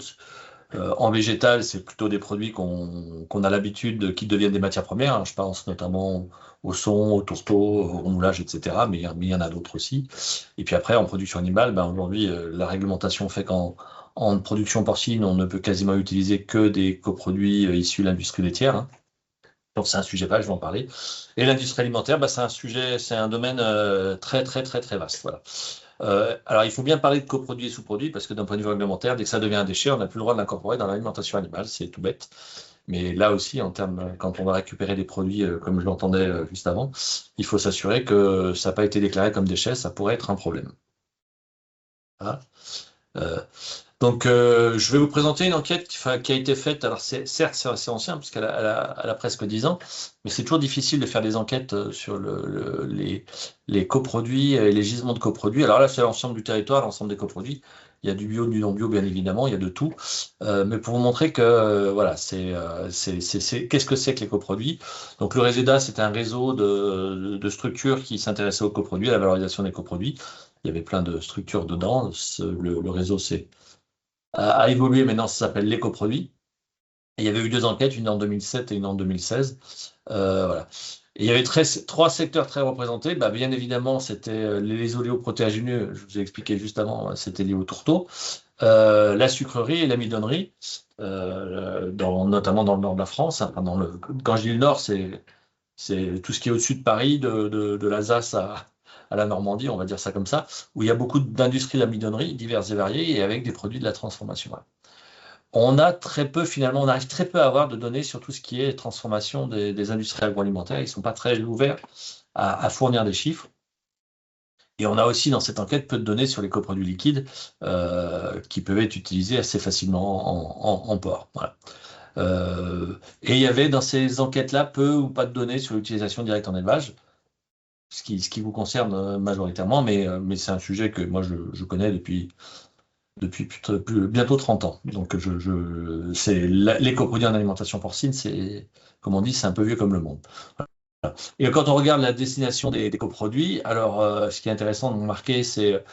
en végétal, c'est plutôt des produits qu'on a l'habitude qui deviennent des matières premières. Hein. Je pense notamment au son, au tourteau, au moulage, etc. Mais il y en a d'autres aussi. Et puis après, en production animale, aujourd'hui, la réglementation fait qu'en production porcine, on ne peut quasiment utiliser que des coproduits issus de l'industrie laitière. Hein. Donc c'est un sujet vaste, je vais en parler. Et l'industrie alimentaire, c'est un domaine très vaste. Voilà. Alors il faut bien parler de coproduits et sous-produits parce que d'un point de vue réglementaire, dès que ça devient un déchet, on n'a plus le droit de l'incorporer dans l'alimentation animale, c'est tout bête. Mais là aussi, quand on va récupérer des produits, comme je l'entendais juste avant, il faut s'assurer que ça n'a pas été déclaré comme déchet, ça pourrait être un problème. Voilà. Donc, je vais vous présenter une enquête qui a été faite. Alors, certes, c'est assez ancien, puisqu'elle a presque 10 ans, mais c'est toujours difficile de faire des enquêtes sur les coproduits et les gisements de coproduits. Alors là, c'est l'ensemble du territoire, l'ensemble des coproduits. Il y a du bio, du non-bio, bien évidemment, il y a de tout. Mais pour vous montrer que, voilà, qu'est-ce que c'est que les coproduits? Donc, le RESEDA, c'est un réseau de structures qui s'intéressaient aux coproduits, à la valorisation des coproduits. Il y avait plein de structures dedans. Le réseau, a évolué, maintenant ça s'appelle l'écoproduit. Et il y avait eu 2 enquêtes, une en 2007 et une en 2016. Voilà. Et il y avait 3 secteurs très représentés. Bien évidemment, c'était les oléoprotéagineux, je vous ai expliqué juste avant, c'était lié au tourteau. La sucrerie et l'amidonnerie, notamment dans le nord de la France. Enfin, quand je dis le nord, c'est tout ce qui est au-dessus de Paris, de l'Alsace à la Normandie, on va dire ça comme ça, où il y a beaucoup d'industries d'amidonnerie diverses et variées et avec des produits de la transformation. On arrive très peu à avoir de données sur tout ce qui est transformation des industries agroalimentaires. Ils ne sont pas très ouverts à fournir des chiffres. Et on a aussi dans cette enquête peu de données sur les coproduits liquides qui peuvent être utilisés assez facilement en port. Voilà. Et il y avait dans ces enquêtes-là peu ou pas de données sur l'utilisation directe en élevage, ce qui vous concerne majoritairement, mais c'est un sujet que moi je connais depuis bientôt 30 ans. Donc les coproduits en alimentation porcine, comme on dit, c'est un peu vieux comme le monde. Voilà. Et quand on regarde la destination des coproduits, alors ce qui est intéressant de remarquer, c'est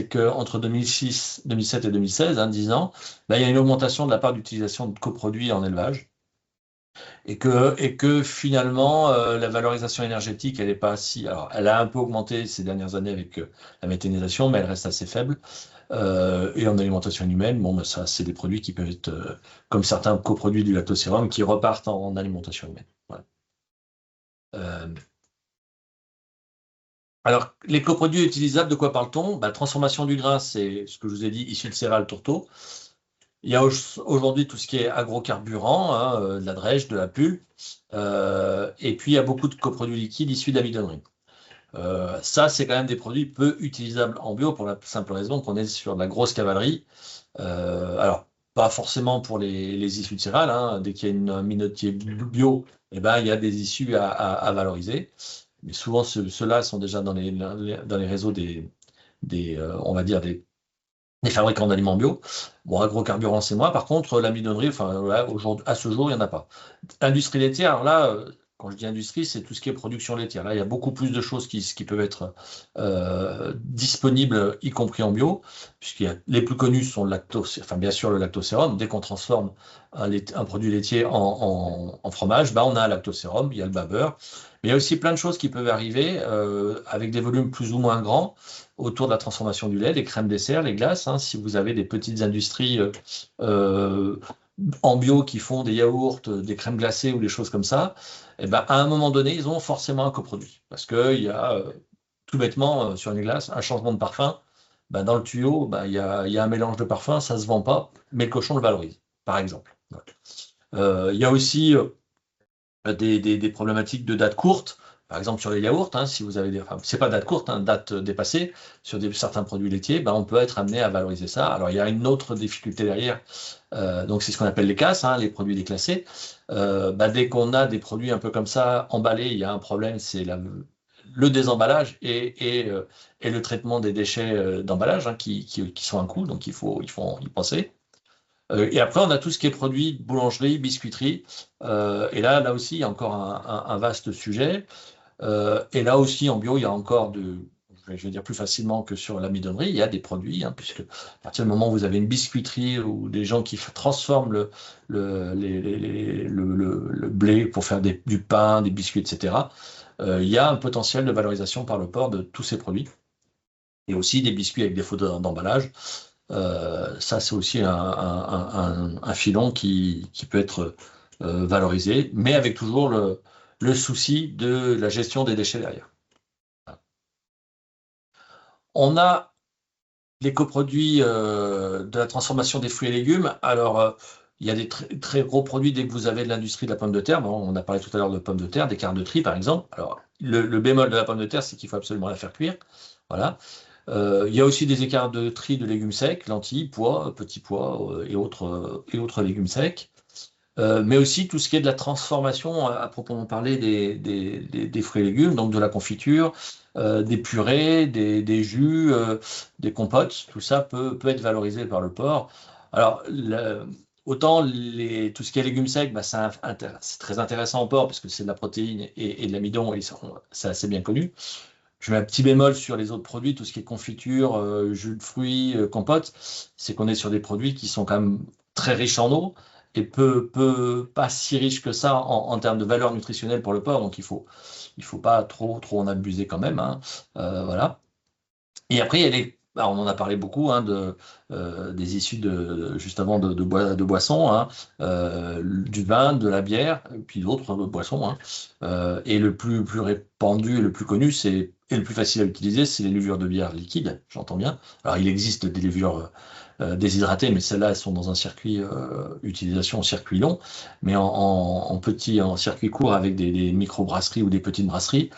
qu'entre 2007 et 2016, 10 ans, il y a une augmentation de la part d'utilisation de coproduits en élevage. Et que finalement, la valorisation énergétique, elle n'est pas si... Alors, elle a un peu augmenté ces dernières années avec la méthanisation, mais elle reste assez faible. Et en alimentation humaine, ça, c'est des produits qui peuvent être, comme certains coproduits du lactosérum, qui repartent en alimentation humaine. Voilà. Alors, les coproduits utilisables, de quoi parle-t-on? Transformation du grain, c'est ce que je vous ai dit, issu de céréales tourteau. Il y a aujourd'hui tout ce qui est agrocarburant, de la drèche, de la pulpe, et puis il y a beaucoup de coproduits liquides issus de l'amidonnerie. Ça, c'est quand même des produits peu utilisables en bio pour la simple raison qu'on est sur de la grosse cavalerie. Alors, pas forcément pour les issues de céréales, dès qu'il y a une minotier bio, il y a des issues à valoriser. Mais souvent, ceux-là sont déjà dans les réseaux on va dire, des fabricants d'aliments bio. Agrocarburants, c'est moi. Par contre, l'amidonnerie, à ce jour, il n'y en a pas. Industrie laitière, alors là, quand je dis industrie, c'est tout ce qui est production laitière. Là, il y a beaucoup plus de choses qui peuvent être disponibles, y compris en bio, les plus connus sont bien sûr le lactosérum. Dès qu'on transforme un produit laitier en fromage, on a un lactosérum, il y a le bas beurre. Mais il y a aussi plein de choses qui peuvent arriver avec des volumes plus ou moins grands autour de la transformation du lait, les crèmes dessert, les glaces. Si vous avez des petites industries en bio qui font des yaourts, des crèmes glacées ou des choses comme ça, à un moment donné, ils ont forcément un coproduit. Parce qu'il y a tout bêtement sur une glace un changement de parfum. Dans le tuyau, il y a un mélange de parfum, ça ne se vend pas, mais le cochon le valorise, par exemple. Il y a aussi des problématiques de date courte. Par exemple, sur les yaourts, si vous avez c'est pas date courte, date dépassée, sur certains produits laitiers, on peut être amené à valoriser ça. Alors, il y a une autre difficulté derrière, donc c'est ce qu'on appelle les CAS, les produits déclassés. Dès qu'on a des produits un peu comme ça, emballés, il y a un problème, c'est le désemballage et le traitement des déchets d'emballage qui sont un coût, donc il faut y penser. Et après, on a tout ce qui est produits boulangerie, biscuiterie. Et là aussi, il y a encore un vaste sujet. Et là aussi, en bio, il y a encore je vais dire plus facilement que sur l'amidonnerie, il y a des produits, puisque à partir du moment où vous avez une biscuiterie ou des gens qui transforment le blé pour faire du pain, des biscuits, etc., il y a un potentiel de valorisation par le port de tous ces produits. Et aussi des biscuits avec défaut d'emballage. Ça, c'est aussi un filon qui peut être valorisés, mais avec toujours le souci de la gestion des déchets derrière. On a les coproduits de la transformation des fruits et légumes. Alors, il y a des très gros produits dès que vous avez de l'industrie de la pomme de terre. Bon, on a parlé tout à l'heure de pommes de terre, des cartes de tri, par exemple. Alors, le bémol de la pomme de terre, c'est qu'il faut absolument la faire cuire. Voilà. Il y a aussi des écarts de tri de légumes secs, lentilles, pois, petits pois et autres légumes secs. Mais aussi tout ce qui est de la transformation à proprement parler des fruits et légumes, donc de la confiture, des purées, des jus, des compotes, tout ça peut être valorisé par le porc. Alors, autant tout ce qui est légumes secs, bah, c'est très intéressant au porc parce que c'est de la protéine et de l'amidon, et c'est assez bien connu. Je mets un petit bémol sur les autres produits, tout ce qui est confiture, jus de fruits, compote, c'est qu'on est sur des produits qui sont quand même très riches en eau et pas si riches que ça en termes de valeur nutritionnelle pour le porc, donc il faut pas trop en abuser quand même, hein. Voilà. Et après, il y a on en a parlé beaucoup, hein, des issues juste avant de boissons, hein, du vin, de la bière, puis d'autres boissons, hein. Et le plus répandu et le plus connu, et le plus facile à utiliser, c'est les levures de bière liquides, j'entends bien. Alors, il existe des levures déshydratées, mais celles-là, elles sont dans un circuit utilisation en circuit long, mais en circuit court avec des micro-brasseries ou des petites brasseries.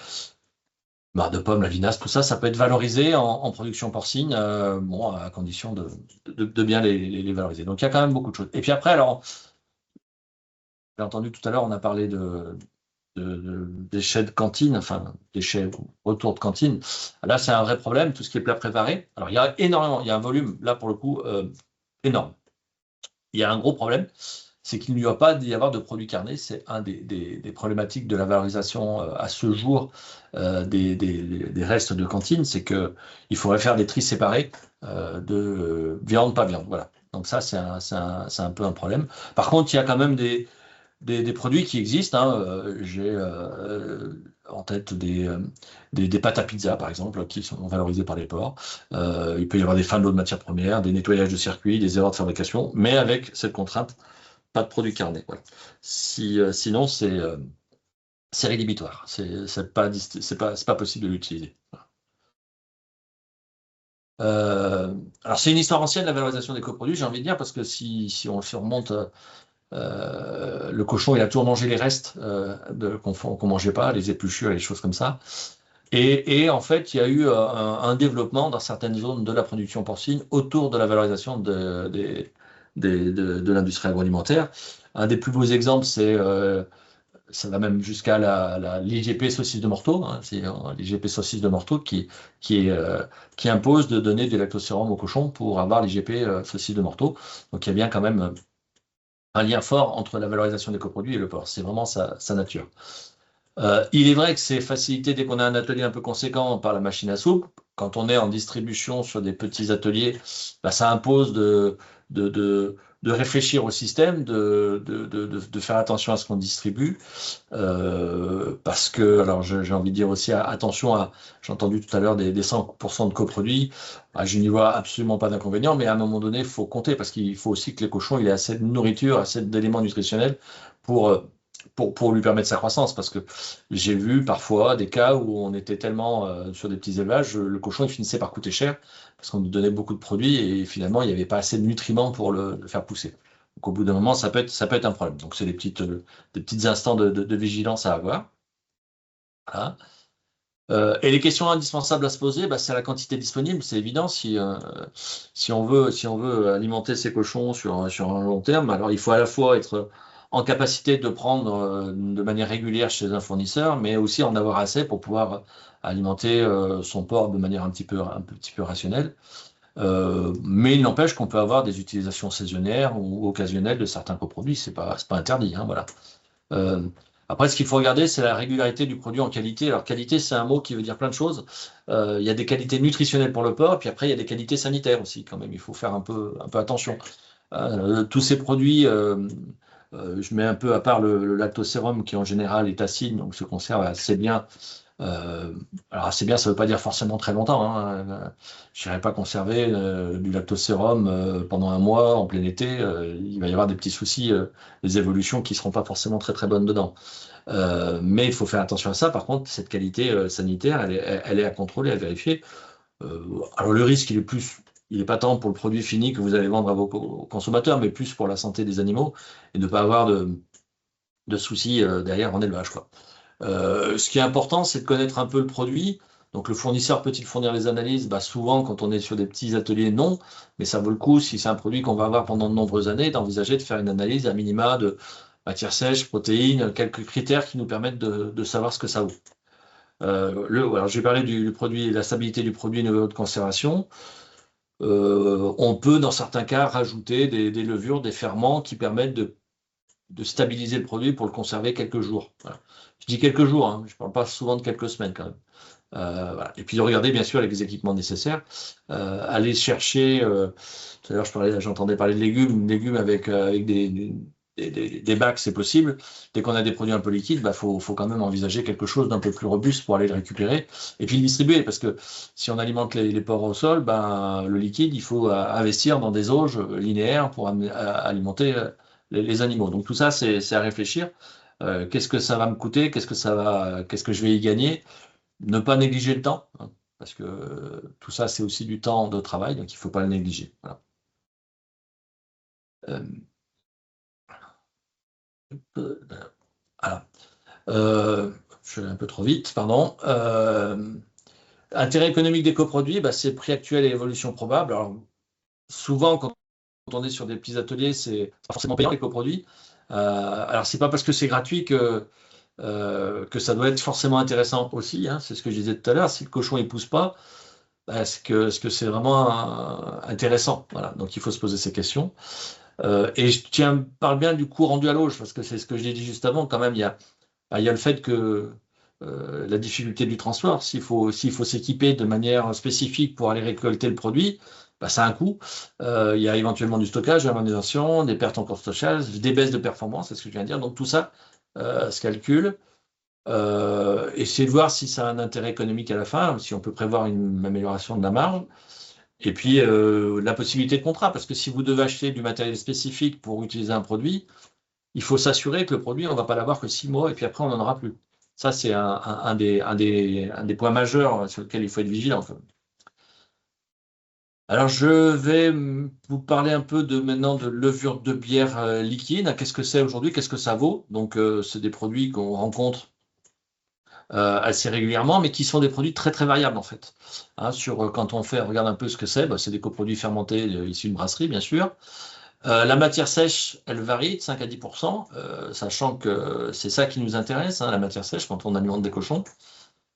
Marc de pomme, la vinasse, tout ça, ça peut être valorisé en production porcine, bon, à condition de bien les valoriser. Donc, il y a quand même beaucoup de choses. Et puis après, alors, j'ai entendu tout à l'heure, on a parlé de déchets de cantine, enfin, déchets retour de cantine. Là, c'est un vrai problème, tout ce qui est plat préparé. Alors, il y a énormément, il y a un volume, là, pour le coup, énorme. Il y a un gros problème, c'est qu'il n'y va pas d'y avoir de produits carnés. C'est un des problématiques de la valorisation à ce jour des restes de cantine, c'est qu'il faudrait faire des tris séparés de viande, pas viande. Voilà. Donc ça, c'est un peu un problème. Par contre, il y a quand même des produits qui existent, hein. J'ai en tête des pâtes à pizza, par exemple, qui sont valorisées par les porcs. Il peut y avoir des fins de matières premières, des nettoyages de circuits, des erreurs de fabrication, mais avec cette contrainte, pas de produits carnés. Voilà. Sinon, c'est rédhibitoire. C'est pas possible de l'utiliser. Alors, c'est une histoire ancienne, la valorisation des coproduits, j'ai envie de dire, parce que si on remonte, le cochon, il a toujours mangé les restes qu'on mangeait pas, les épluchures, les choses comme ça. Et en fait, il y a eu un développement dans certaines zones de la production porcine autour de la valorisation de l'industrie agroalimentaire. Un des plus beaux exemples, ça va même jusqu'à l'IGP saucisse de Morteau, hein, c'est l'IGP saucisse de Morteau qui impose de donner du lactosérum au cochon pour avoir l'IGP saucisse de Morteau. Donc il y a bien quand même un lien fort entre la valorisation des coproduits et le porc. C'est vraiment sa nature. Il est vrai que c'est facilité dès qu'on a un atelier un peu conséquent par la machine à soupe. Quand on est en distribution sur des petits ateliers, bah, ça impose de réfléchir au système, de faire attention à ce qu'on distribue. Parce que, alors j'ai envie de dire aussi attention j'ai entendu tout à l'heure des 100% de coproduits. Je n'y vois absolument pas d'inconvénient, mais à un moment donné, il faut compter parce qu'il faut aussi que les cochons aient assez de nourriture, assez d'éléments nutritionnels pour lui permettre sa croissance, parce que j'ai vu parfois des cas où on était tellement sur des petits élevages, le cochon il finissait par coûter cher, parce qu'on nous donnait beaucoup de produits et finalement il n'y avait pas assez de nutriments pour le faire pousser. Donc au bout d'un moment, ça peut être un problème. Donc c'est des petits instants de vigilance à avoir. Voilà. Et les questions indispensables à se poser, bah, c'est la quantité disponible, c'est évident. Si on veut alimenter ces cochons sur un long terme, alors il faut à la fois être en capacité de prendre de manière régulière chez un fournisseur, mais aussi en avoir assez pour pouvoir alimenter son porc de manière un petit peu rationnelle. Mais il n'empêche qu'on peut avoir des utilisations saisonnières ou occasionnelles de certains coproduits, c'est pas interdit, hein, voilà. Après, ce qu'il faut regarder, c'est la régularité du produit en qualité. Alors, qualité, c'est un mot qui veut dire plein de choses. Il y a des qualités nutritionnelles pour le porc, puis après, il y a des qualités sanitaires aussi, quand même. Il faut faire un peu attention. Tous ces produits, je mets un peu à part le lactosérum, qui en général est acide, donc se conserve assez bien Alors c'est bien, ça ne veut pas dire forcément très longtemps, hein. Je n'irai pas conserver du lactosérum pendant un mois en plein été. Il va y avoir des petits soucis, des évolutions qui ne seront pas forcément très très bonnes dedans. Mais il faut faire attention à ça. Par contre, cette qualité sanitaire, elle est à contrôler, à vérifier. Alors le risque, il n'est pas tant pour le produit fini que vous allez vendre à vos consommateurs, mais plus pour la santé des animaux et de ne pas avoir de soucis derrière en élevage, quoi. Ce qui est important, c'est de connaître un peu le produit. Donc le fournisseur peut-il fournir les analyses? Souvent, quand on est sur des petits ateliers, non. Mais ça vaut le coup, si c'est un produit qu'on va avoir pendant de nombreuses années, d'envisager de faire une analyse à minima de matière sèche, protéines, quelques critères qui nous permettent de savoir ce que ça vaut. Alors j'ai parlé du produit, la stabilité du produit et niveau de conservation. On peut, dans certains cas, rajouter des levures, des ferments qui permettent de stabiliser le produit pour le conserver quelques jours. Voilà. Je dis quelques jours, hein, je ne parle pas souvent de quelques semaines quand même. Voilà. Et puis de regarder bien sûr avec les équipements nécessaires, aller chercher, tout à l'heure j'entendais parler de légumes avec des bacs, c'est possible. Dès qu'on a des produits un peu liquides, faut quand même envisager quelque chose d'un peu plus robuste pour aller le récupérer et puis le distribuer, parce que si on alimente les porcs au sol, le liquide, il faut investir dans des auges linéaires pour alimenter les animaux. Donc tout ça, c'est à réfléchir. Qu'est-ce que ça va me coûter? Qu'est-ce que je vais y gagner? Ne pas négliger le temps, hein, parce que tout ça, c'est aussi du temps de travail, donc il ne faut pas le négliger. Voilà. Voilà. Je vais un peu trop vite, pardon. Intérêt économique des coproduits, c'est le prix actuel et l'évolution probable. Alors, souvent, quand on est sur des petits ateliers, c'est pas forcément payant les coproduits. Alors, c'est pas parce que c'est gratuit que ça doit être forcément intéressant aussi, hein. C'est ce que je disais tout à l'heure. Si le cochon ne pousse pas, est-ce que c'est vraiment intéressant? Voilà. Donc, il faut se poser ces questions. Et je parle bien du coût rendu à l'auge, parce que c'est ce que j'ai dit juste avant. Quand même, il y a le fait que la difficulté du transport, s'il faut s'équiper de manière spécifique pour aller récolter le produit, ça a un coût. Il y a éventuellement du stockage, de la manutention, des pertes en cours de stockage, des baisses de performance, c'est ce que je viens de dire. Donc tout ça se calcule. Essayer de voir si ça a un intérêt économique à la fin, si on peut prévoir une amélioration de la marge. Et puis la possibilité de contrat, parce que si vous devez acheter du matériel spécifique pour utiliser un produit, il faut s'assurer que le produit, on ne va pas l'avoir que 6 mois et puis après on n'en aura plus. Ça, c'est un des points majeurs sur lesquels il faut être vigilant. Alors, je vais vous parler un peu maintenant de levure de bière liquide. Qu'est-ce que c'est aujourd'hui? Qu'est-ce que ça vaut? Donc, c'est des produits qu'on rencontre assez régulièrement, mais qui sont des produits très très variables en fait. Hein, quand on regarde un peu ce que c'est des coproduits fermentés issus d'une brasserie, bien sûr. La matière sèche, elle varie de 5 à 10%, sachant que c'est ça qui nous intéresse, hein, la matière sèche, quand on alimente des cochons.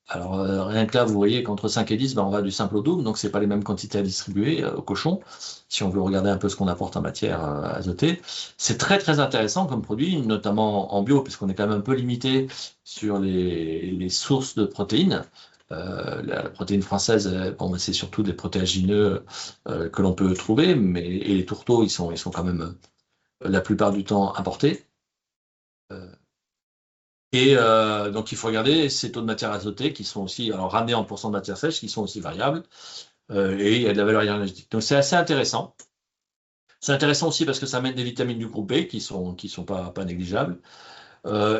Alors, rien que là, vous voyez qu'entre 5 et 10, on va du simple au double, donc ce n'est pas les mêmes quantités à distribuer aux cochons, si on veut regarder un peu ce qu'on apporte en matière azotée. C'est très, très intéressant comme produit, notamment en bio, puisqu'on est quand même un peu limité sur les sources de protéines. La protéine française, c'est surtout des protéagineux que l'on peut trouver, et les tourteaux, ils sont quand même la plupart du temps importés. Donc, il faut regarder ces taux de matière azotée qui sont aussi, alors ramenés en pourcent de matière sèche, qui sont aussi variables, et il y a de la valeur énergétique. Donc, c'est assez intéressant. C'est intéressant aussi parce que ça amène des vitamines du groupe B qui sont pas négligeables.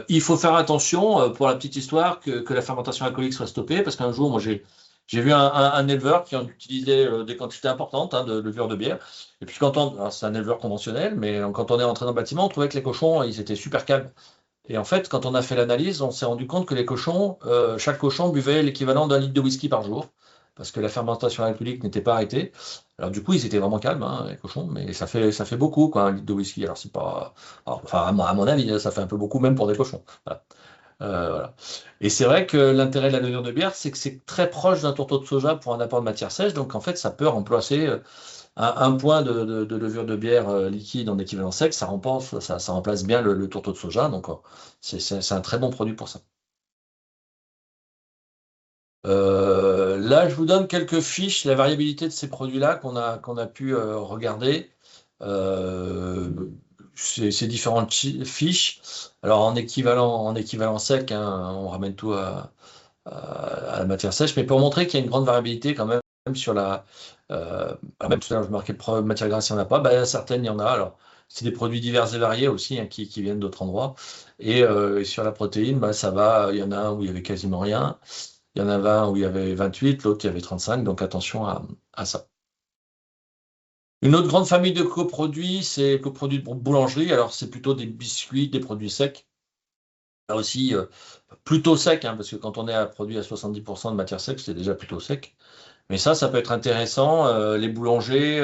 Il faut faire attention, pour la petite histoire, que la fermentation alcoolique soit stoppée, parce qu'un jour, moi, j'ai vu un éleveur qui utilisait des quantités importantes de levure de bière. Et puis, c'est un éleveur conventionnel, mais quand on est entré dans le bâtiment, on trouvait que les cochons, ils étaient super calmes. Et en fait, quand on a fait l'analyse, on s'est rendu compte que les cochons, chaque cochon buvait l'équivalent d'1 litre de whisky par jour, parce que la fermentation alcoolique n'était pas arrêtée. Alors du coup, ils étaient vraiment calmes, hein, les cochons, mais ça fait beaucoup, quoi, 1 litre de whisky. Alors c'est pas, à mon avis, ça fait un peu beaucoup, même pour des cochons. Voilà. Voilà. Et c'est vrai que l'intérêt de la levure de bière, c'est que c'est très proche d'un tourteau de soja pour un apport de matière sèche. Donc en fait, ça peut remplacer un point de levure de bière liquide en équivalent sec, ça remplace bien le tourteau de soja. Donc c'est un très bon produit pour ça. Là, je vous donne quelques fiches, la variabilité de ces produits-là qu'on a pu regarder. Ces différentes fiches. Alors en équivalent sec, hein, on ramène tout à à la matière sèche, mais pour montrer qu'il y a une grande variabilité quand même sur la... même tout à l'heure, je marquais matière grasse, il n'y en a pas, certaines, il y en a. Alors, c'est des produits divers et variés aussi qui viennent d'autres endroits. Et sur la protéine, ça va, il y en a un où il y avait quasiment rien, il y en avait un où il y avait 28, l'autre il y avait 35, donc attention à ça. Une autre grande famille de coproduits, c'est coproduits de boulangerie. Alors, c'est plutôt des biscuits, des produits secs. Là aussi, plutôt sec, parce que quand on est à produit à 70% de matière sèche, c'est déjà plutôt sec. Mais ça peut être intéressant. Les boulangers,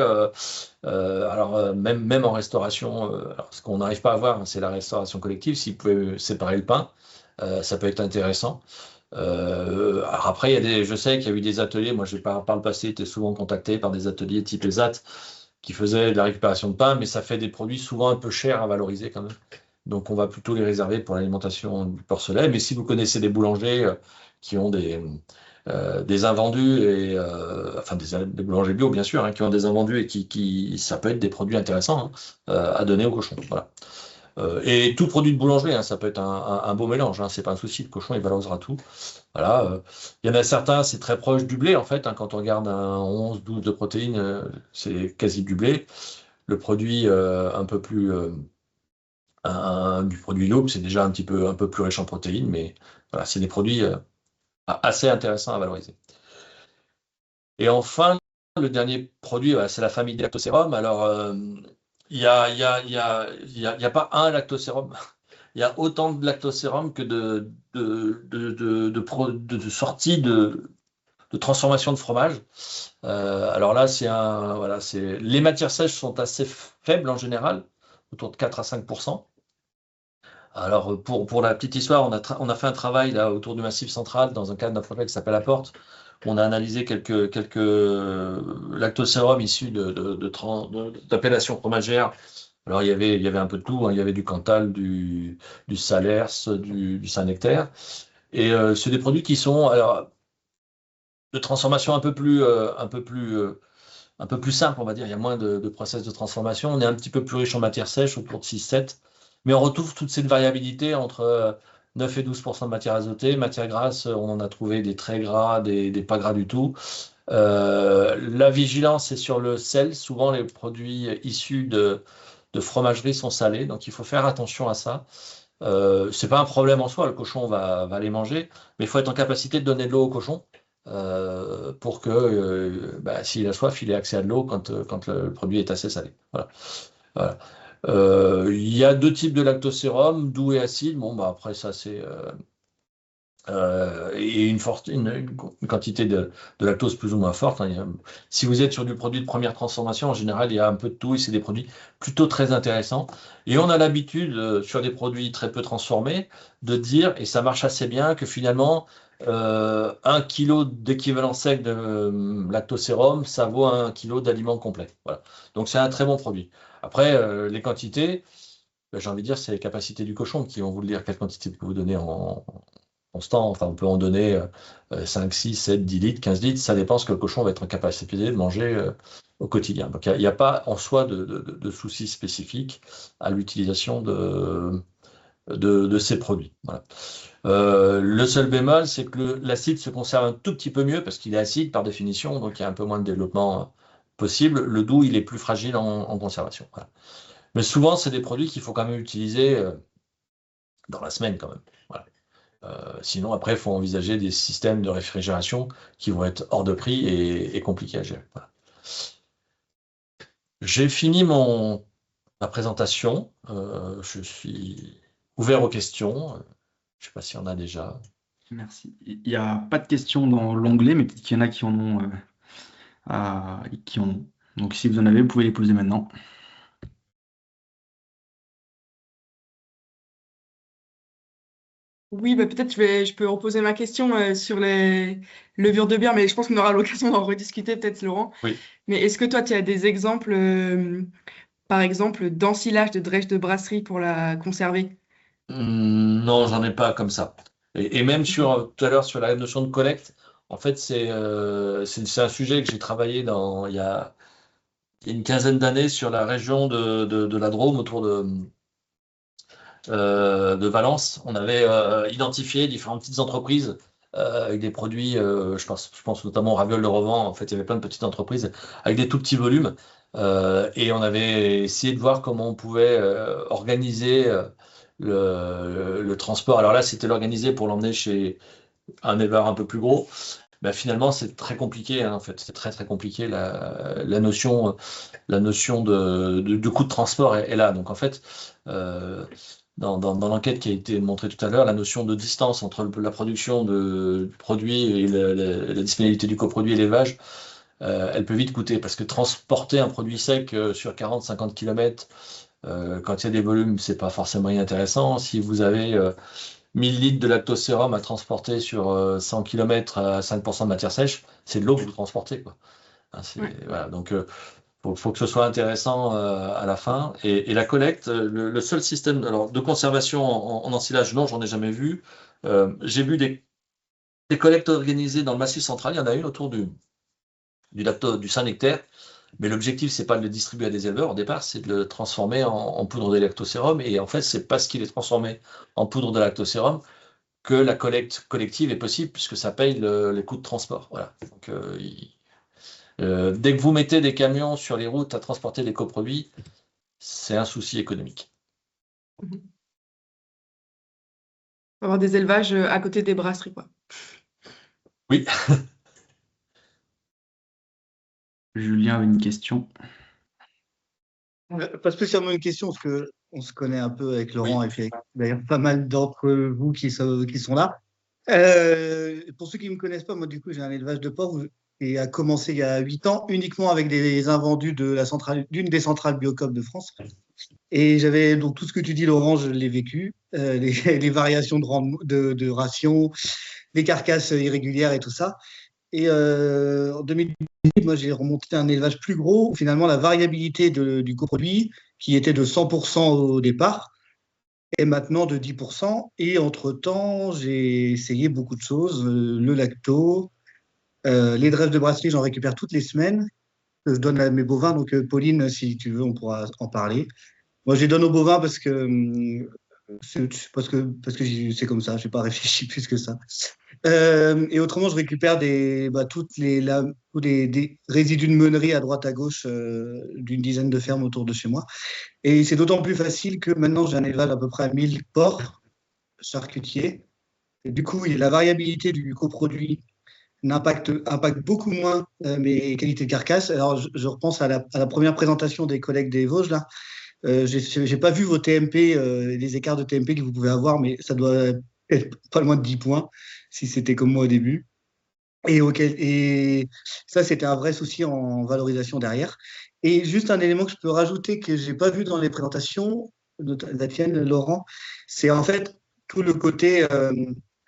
même en restauration, alors, ce qu'on n'arrive pas à voir, c'est la restauration collective. S'ils pouvaient séparer le pain, ça peut être intéressant. Alors après, je sais qu'il y a eu des ateliers. Moi, par le passé, été souvent contacté par des ateliers type ESAT qui faisaient de la récupération de pain, mais ça fait des produits souvent un peu chers à valoriser quand même. Donc, on va plutôt les réserver pour l'alimentation du porcelet. Mais si vous connaissez des boulangers qui ont des invendus, et, enfin des boulangers bio, bien sûr, qui ont des invendus et ça peut être des produits intéressants à donner aux cochons. Voilà. Et tout produit de boulangerie, ça peut être un beau mélange, c'est pas un souci, le cochon il valorisera tout. Voilà, il y en a certains, c'est très proche du blé en fait, quand on regarde un 11-12 de protéines, c'est quasi du blé. Le produit un peu plus du produit Loop, c'est déjà un peu plus riche en protéines, mais voilà, c'est des produits assez intéressants à valoriser. Et enfin, le dernier produit, c'est la famille des lactosérums. Alors, il n'y a pas un lactosérum. Il y a autant de lactosérum que de sorties de transformation de fromage. Alors là, les matières sèches sont assez faibles en général, autour de 4 à 5%. Alors, pour la petite histoire, on a fait un travail là, autour du Massif central dans un cadre d'un projet qui s'appelle Apporte. On a analysé quelques lactosérums issus d'appellations fromagères. Alors, il y avait un peu de tout. Il y avait du Cantal, du Salers, du Saint-Nectaire. Et c'est des produits qui sont de transformation un peu plus simple, on va dire. Il y a moins de process de transformation. On est un petit peu plus riche en matière sèche, autour de 6-7. Mais on retrouve toute cette variabilité entre 9 et 12% de matière azotée. Matière grasse, on en a trouvé des très gras, des pas gras du tout. La vigilance est sur le sel. Souvent, les produits issus de fromagerie sont salés, donc il faut faire attention à ça. C'est pas un problème en soi, le cochon va les manger, mais il faut être en capacité de donner de l'eau au cochon pour que s'il a soif, il ait accès à de l'eau quand le produit est assez salé. Voilà. Voilà. Il y a deux types de lactosérum, doux et acide. Bon, après ça c'est et une quantité de lactose plus ou moins forte. Si vous êtes sur du produit de première transformation, en général, il y a un peu de tout et c'est des produits plutôt très intéressants. Et on a l'habitude, sur des produits très peu transformés, de dire, et ça marche assez bien, que finalement, 1 kg d'équivalent sec de lactosérum, ça vaut 1 kg d'aliment complet. Voilà. Donc c'est un très bon produit. Après, les quantités, j'ai envie de dire, c'est les capacités du cochon qui vont vous le dire quelle quantité vous donnez en constant. Enfin, on peut en donner 5, 6, 7, 10 litres, 15 litres. Ça dépend ce que le cochon va être en capacité de manger au quotidien. Donc, il n'y a pas en soi de soucis spécifiques à l'utilisation de ces produits. Voilà. Le seul bémol, c'est que l'acide se conserve un tout petit peu mieux parce qu'il est acide par définition, donc il y a un peu moins de développement possible. Le doux, il est plus fragile en conservation. Voilà. Mais souvent, c'est des produits qu'il faut quand même utiliser dans la semaine quand même. Voilà. Sinon, après, il faut envisager des systèmes de réfrigération qui vont être hors de prix et compliqués à gérer. Voilà. J'ai fini ma présentation. Je suis ouvert aux questions. Je ne sais pas s'il y en a déjà. Merci. Il n'y a pas de questions dans l'onglet, mais peut-être qu'il y en a qui en ont. Donc, si vous en avez, vous pouvez les poser maintenant. Oui, peut-être je peux reposer ma question sur les levures de bière, mais je pense qu'on aura l'occasion d'en rediscuter peut-être, Laurent. Oui. Mais est-ce que toi, tu as des exemples, par exemple, d'ensilage de drèche de brasserie pour la conserver? Non, j'en ai pas comme ça. Et même tout à l'heure sur la notion de collecte, en fait, c'est un sujet que j'ai travaillé il y a une quinzaine d'années sur la région de la Drôme, autour de Valence. On avait identifié différentes petites entreprises avec des produits, je pense notamment aux ravioles de Revent. En fait, il y avait plein de petites entreprises avec des tout petits volumes. Et on avait essayé de voir comment on pouvait organiser le transport. Alors là, c'était l'organiser pour l'emmener chez un éleveur un peu plus gros. Ben, finalement, c'est très compliqué, hein, en fait. C'est très, très compliqué. La notion de coût de transport est là. Donc, en fait, dans l'enquête qui a été montrée tout à l'heure, la notion de distance entre la production du produit et la disponibilité du coproduit et l'élevage, elle peut vite coûter. Parce que transporter un produit sec sur 40-50 km, quand il y a des volumes, c'est pas forcément inintéressant. Si vous avez 1000 litres de lactosérum à transporter sur 100 km à 5% de matière sèche, c'est de l'eau que vous transportez, quoi. Hein, Ouais. voilà, donc, faut que ce soit intéressant à la fin. Et la collecte, le seul système alors, de conservation en ensilage, non, j'en ai jamais vu. J'ai vu des collectes organisées dans le Massif central. Il y en a une autour du Saint-Nectaire. Mais l'objectif, c'est pas de le distribuer à des éleveurs au départ, c'est de le transformer en poudre de lactosérum. Et en fait, c'est parce qu'il est transformé en poudre de lactosérum que la collecte collective est possible, puisque ça paye les coûts de transport. Voilà. Donc, dès que vous mettez des camions sur les routes à transporter des coproduits, c'est un souci économique. Avoir des élevages à côté des brasseries, quoi. Oui. Julien a une question. Pas spécialement une question, parce qu'on se connaît un peu avec Laurent Oui. et puis avec d'ailleurs pas mal d'entre vous qui sont là. Pour ceux qui ne me connaissent pas, moi du coup j'ai un élevage de porc et a commencé il y a 8 ans uniquement avec des invendus d'une des centrales Biocoop de France. Et j'avais donc tout ce que tu dis Laurent, je l'ai vécu, les variations de rations, les carcasses irrégulières et tout ça. Et en 2018, moi, j'ai remonté un élevage plus gros, où finalement, la variabilité du coproduit, qui était de 100% au départ, est maintenant de 10%. Et entre-temps, j'ai essayé beaucoup de choses. Le lacto, les drèves de brasserie, j'en récupère toutes les semaines. Que je donne à mes bovins. Donc, Pauline, si tu veux, on pourra en parler. Moi, je les donne aux bovins parce que c'est comme ça, je n'ai pas réfléchi plus que ça. Et autrement, je récupère tous des résidus de meunerie à droite à gauche d'une dizaine de fermes autour de chez moi. Et c'est d'autant plus facile que maintenant, j'ai un élevage à peu près à 1000 porcs charcutiers. Et du coup, la variabilité du coproduit impacte beaucoup moins mes qualités de carcasse. Alors, je repense à la première présentation des collègues des Vosges, là. J'ai pas vu vos TMP, les écarts de TMP que vous pouvez avoir, mais ça doit être pas loin de 10 points, si c'était comme moi au début. Et ça, c'était un vrai souci en valorisation derrière. Et juste un élément que je peux rajouter que j'ai pas vu dans les présentations, la tienne, Laurent, c'est en fait tout le côté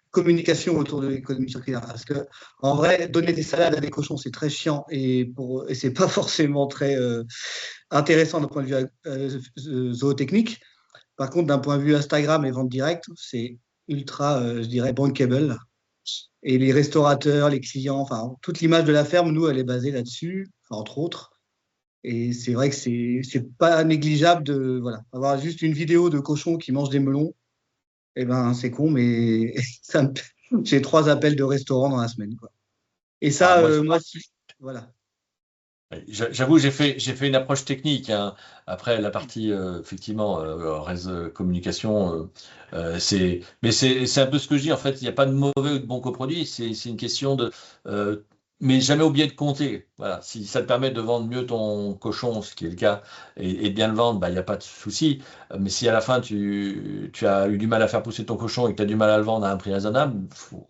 communication autour de l'économie circulaire. Parce que, en vrai, donner des salades à des cochons, c'est très chiant et c'est pas forcément très intéressant d'un point de vue zootechnique. Par contre, d'un point de vue Instagram et vente directe, c'est ultra, je dirais, bankable. Et les restaurateurs, les clients, enfin, toute l'image de la ferme, nous, elle est basée là-dessus, entre autres. Et c'est vrai que c'est pas négligeable de avoir juste une vidéo de cochons qui mangent des melons. Eh ben, c'est con, mais j'ai 3 appels de restaurants dans la semaine, quoi. Et ça, moi, voilà. J'avoue, j'ai fait une approche technique, hein. Après, la partie, effectivement, communication, mais c'est un peu ce que je dis. En fait, il n'y a pas de mauvais ou de bon coproduit. C'est une question de. Mais jamais oublier de compter. Voilà. Si ça te permet de vendre mieux ton cochon, ce qui est le cas, et de bien le vendre, bah, il n'y a pas de souci. Mais si à la fin, tu as eu du mal à faire pousser ton cochon et que tu as du mal à le vendre à un prix raisonnable, faut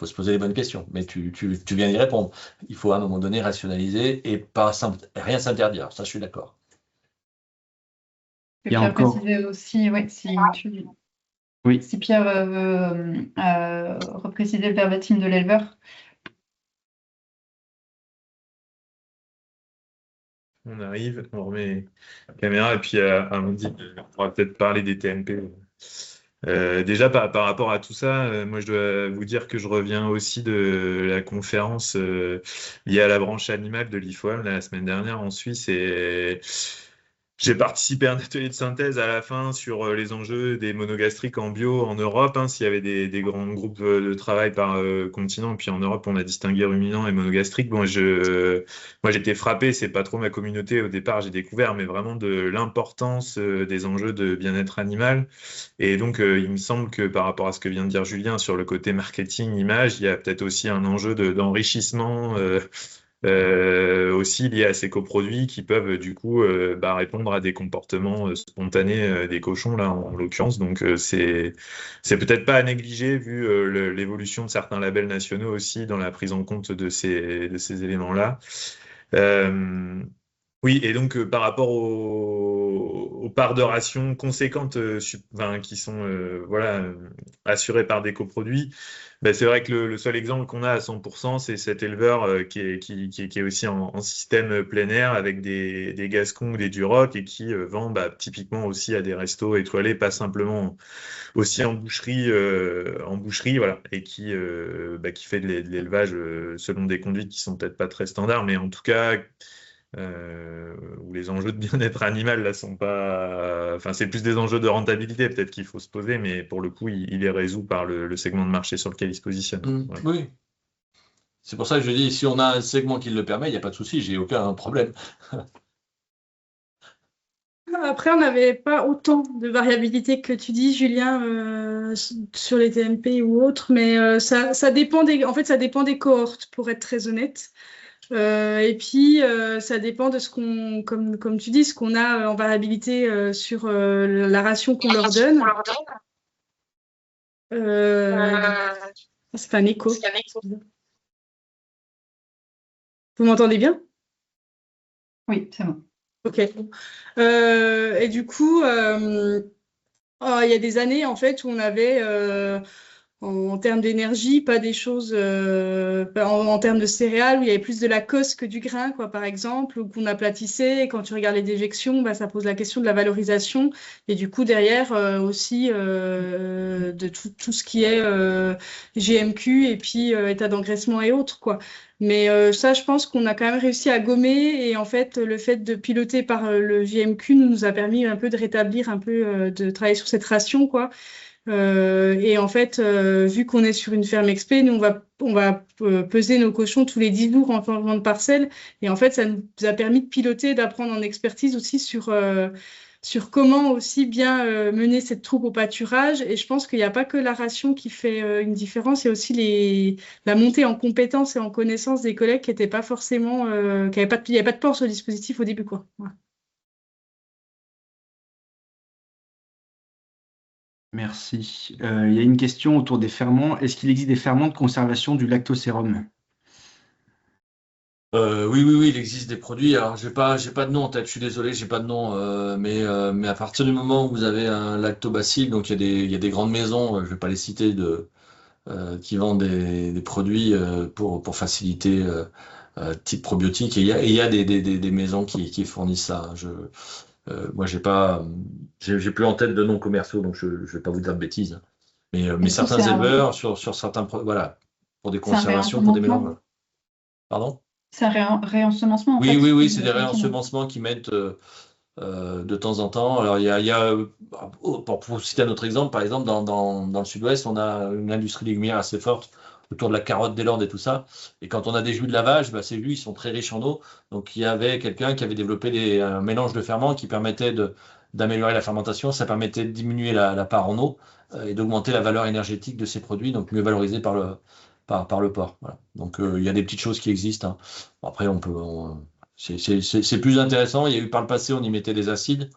se poser les bonnes questions, mais tu viens d'y répondre. Il faut à un moment donné rationaliser et pas rien s'interdire. Ça, je suis d'accord. Je peux Pierre préciser aussi, ouais, si Pierre veut repréciser le verbatim de l'éleveur. On arrive, on remet la caméra et puis Amandine, on pourra peut-être parler des TMP. Déjà, par rapport à tout ça, moi, je dois vous dire que je reviens aussi de la conférence liée à la branche animale de l'IFOAM la semaine dernière en Suisse et J'ai participé à un atelier de synthèse à la fin sur les enjeux des monogastriques en bio en Europe, hein, s'il y avait des grands groupes de travail par continent. Puis en Europe, on a distingué ruminants et monogastriques. Bon, moi, j'étais frappé, c'est pas trop ma communauté au départ, j'ai découvert, mais vraiment de l'importance des enjeux de bien-être animal. Et donc, il me semble que par rapport à ce que vient de dire Julien sur le côté marketing, image, il y a peut-être aussi un enjeu d'enrichissement aussi liés à ces coproduits qui peuvent du coup répondre à des comportements spontanés des cochons là en l'occurrence. Donc c'est peut-être pas à négliger vu l'évolution de certains labels nationaux aussi dans la prise en compte de ces éléments-là. Oui, et donc par rapport aux parts de ration conséquentes qui sont assurées par des coproduits, c'est vrai que le seul exemple qu'on a à 100%, c'est cet éleveur qui est aussi en système plein air avec des gascons ou des durocs et qui vend typiquement aussi à des restos étoilés, pas simplement aussi en boucherie, voilà, et qui fait de l'élevage selon des conduites qui sont peut-être pas très standards, mais en tout cas où les enjeux de bien-être animal là sont pas, enfin c'est plus des enjeux de rentabilité peut-être qu'il faut se poser, mais pour le coup il est résout par le segment de marché sur lequel il se positionne. Ouais. Oui, c'est pour ça que je dis si on a un segment qui le permet, il n'y a pas de souci, j'ai aucun problème. Après, on n'avait pas autant de variabilité que tu dis, Julien, sur les TMP ou autres, mais ça dépend ça dépend des cohortes, pour être très honnête. Et puis, ça dépend de comme tu dis, ce qu'on a en variabilité sur la ration qu'on leur donne. C'est un écho. Vous m'entendez bien? Oui, c'est bon. Ok. Et du coup, il y a des années en fait où on avait en termes d'énergie, pas des choses en termes de céréales où il y avait plus de la cosse que du grain, quoi, par exemple, ou qu'on aplatissait. Et quand tu regardes les déjections, ça pose la question de la valorisation. Et du coup, derrière aussi de tout ce qui est GMQ et puis état d'engraissement et autres, quoi. Mais ça, je pense qu'on a quand même réussi à gommer. Et en fait, le fait de piloter par le GMQ nous a permis un peu de rétablir un peu, de travailler sur cette ration, quoi. Et en fait, vu qu'on est sur une ferme expé, nous, on va peser nos cochons tous les 10 jours en changement de parcelle. Et en fait, ça nous a permis de piloter, d'apprendre en expertise aussi sur comment aussi bien mener cette troupe au pâturage. Et je pense qu'il n'y a pas que la ration qui fait une différence, il y a aussi la montée en compétences et en connaissances des collègues qui n'étaient pas forcément, il n'y avait pas de port sur le dispositif au début, quoi. Voilà. Merci. Il y a une question autour des ferments. Est-ce qu'il existe des ferments de conservation du lactosérum? Oui, il existe des produits. Alors, j'ai pas de nom en tête. Je suis désolé, j'ai pas de nom. Mais à partir du moment où vous avez un lactobacille, donc il y a des grandes maisons, je vais pas les citer, qui vendent des produits pour faciliter type probiotique. Et il y a des maisons qui fournissent ça. Moi, j'ai plus en tête de noms commerciaux, donc je vais pas vous dire de bêtises. Mais certains éleveurs sur certains voilà, pour des conservations, pour des mélanges. Pardon? C'est un réensemencement en fait. Oui, c'est des réensemencements qui mettent de temps en temps. Alors, il y a pour citer un autre exemple, par exemple, dans le sud-ouest, on a une industrie légumière assez forte autour de la carotte, des landes et tout ça. Et quand on a des jus de lavage, ces jus, ils sont très riches en eau. Donc, il y avait quelqu'un qui avait développé un mélange de ferments qui permettait d'améliorer la fermentation. Ça permettait de diminuer la part en eau et d'augmenter la valeur énergétique de ces produits, donc mieux valorisés par le porc. Voilà. Donc, il y a des petites choses qui existent. Hein. Bon, après, c'est plus intéressant. Il y a eu par le passé, on y mettait des acides.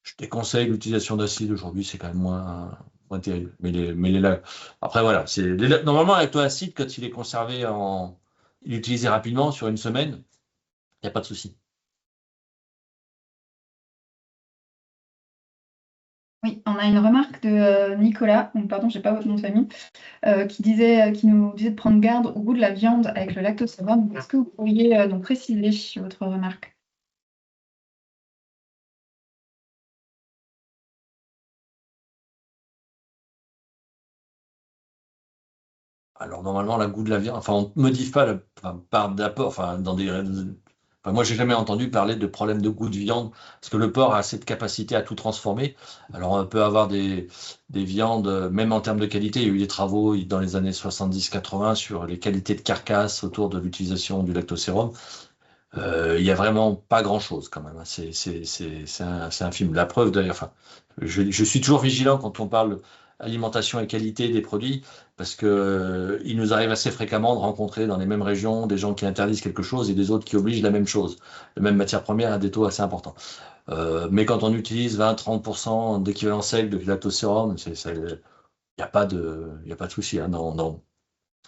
Je déconseille l'utilisation d'acides aujourd'hui, c'est quand même moins terrible. Après, voilà. Normalement, un lactoacide, quand il est conservé il est utilisé rapidement sur une semaine, il n'y a pas de souci. Oui, on a une remarque de Nicolas, donc pardon, j'ai pas votre nom de famille, qui nous disait de prendre garde au goût de la viande avec le lactosérum. Est-ce que vous pourriez donc préciser votre remarque? Alors, normalement, la goût de la viande, enfin, on ne modifie pas la part d'apport, enfin, Enfin, moi, j'ai jamais entendu parler de problème de goût de viande, parce que le porc a cette capacité à tout transformer. Alors, on peut avoir des viandes, même en termes de qualité. Il y a eu des travaux dans les années 70-80 sur les qualités de carcasse autour de l'utilisation du lactosérum. Il y a vraiment pas grand-chose quand même, hein. C'est infime. La preuve d'ailleurs, enfin, je suis toujours vigilant quand on parle alimentation et qualité des produits, parce que il nous arrive assez fréquemment de rencontrer dans les mêmes régions des gens qui interdisent quelque chose et des autres qui obligent la même chose, la même matière première à des taux assez importants. Mais quand on utilise 20-30% d'équivalent sec de lactosérum, il n'y a pas de souci, hein. Dans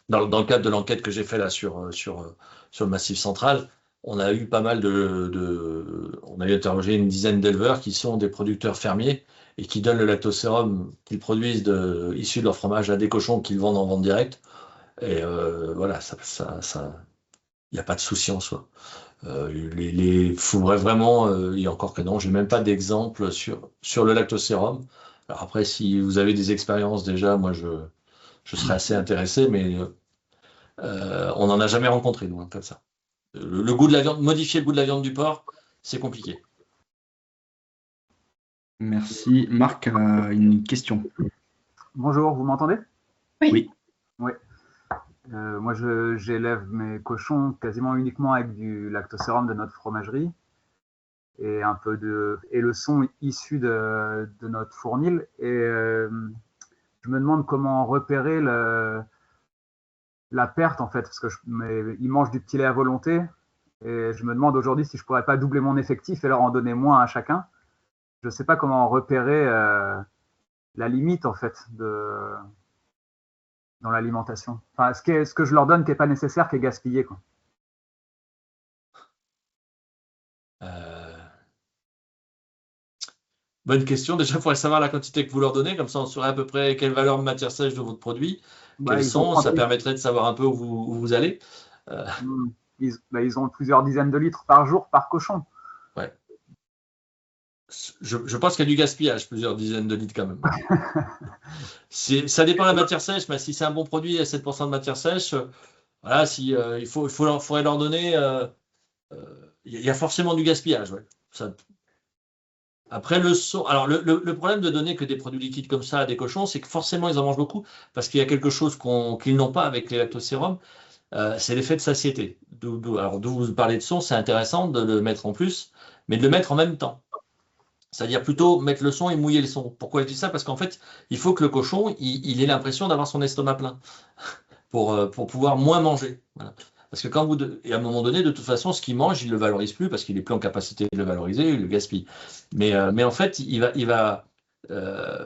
le cadre de l'enquête que j'ai fait là sur le Massif central, on a eu pas mal on a eu interrogé une dizaine d'éleveurs qui sont des producteurs fermiers et qui donnent le lactosérum qu'ils produisent issu de leur fromage à des cochons qu'ils vendent en vente directe. Et voilà, il n'y a pas de souci en soi. Faudrait vraiment, et encore que non, j'ai même pas d'exemple sur le lactosérum. Alors après, si vous avez des expériences déjà, moi je serais assez intéressé, mais on n'en a jamais rencontré, nous, hein, comme ça. Le goût de la viande, modifier le goût de la viande du porc, c'est compliqué. Merci. Marc, une question. Bonjour, vous m'entendez? Oui. Oui. Moi, j'élève mes cochons quasiment uniquement avec du lactosérum de notre fromagerie et le son issu de notre fournil. Et je me demande comment repérer la perte, en fait, parce que ils mangent du petit lait à volonté. Et je me demande aujourd'hui si je pourrais pas doubler mon effectif et leur en donner moins à chacun. Je sais pas comment repérer la limite, en fait, dans l'alimentation. Enfin, ce que je leur donne qui n'est pas nécessaire, qui est gaspillé, quoi. Bonne question. Déjà, il faudrait savoir la quantité que vous leur donnez, comme ça on saurait à peu près quelle valeur de matière sèche de votre produit, quels sont, ça permettrait de savoir un peu où vous allez. Ils ont plusieurs dizaines de litres par jour par cochon. Ouais. Je pense qu'il y a du gaspillage, plusieurs dizaines de litres quand même. Ça dépend de la matière sèche, mais si c'est un bon produit à 7% de matière sèche, voilà, il faudrait leur donner. Il y a forcément du gaspillage. Ouais. Après, alors le problème de donner que des produits liquides comme ça à des cochons, c'est que forcément ils en mangent beaucoup, parce qu'il y a quelque chose qu'ils n'ont pas avec les lactosérums, c'est l'effet de satiété. Alors d'où vous parlez de son, c'est intéressant de le mettre en plus, mais de le mettre en même temps. C'est-à-dire plutôt mettre le son et mouiller le son. Pourquoi je dis ça? Parce qu'en fait, il faut que le cochon il ait l'impression d'avoir son estomac plein pour pouvoir moins manger. Voilà. Parce que et à un moment donné, de toute façon, ce qu'il mange, il ne le valorise plus parce qu'il n'est plus en capacité de le valoriser, il le gaspille. Mais en fait, il va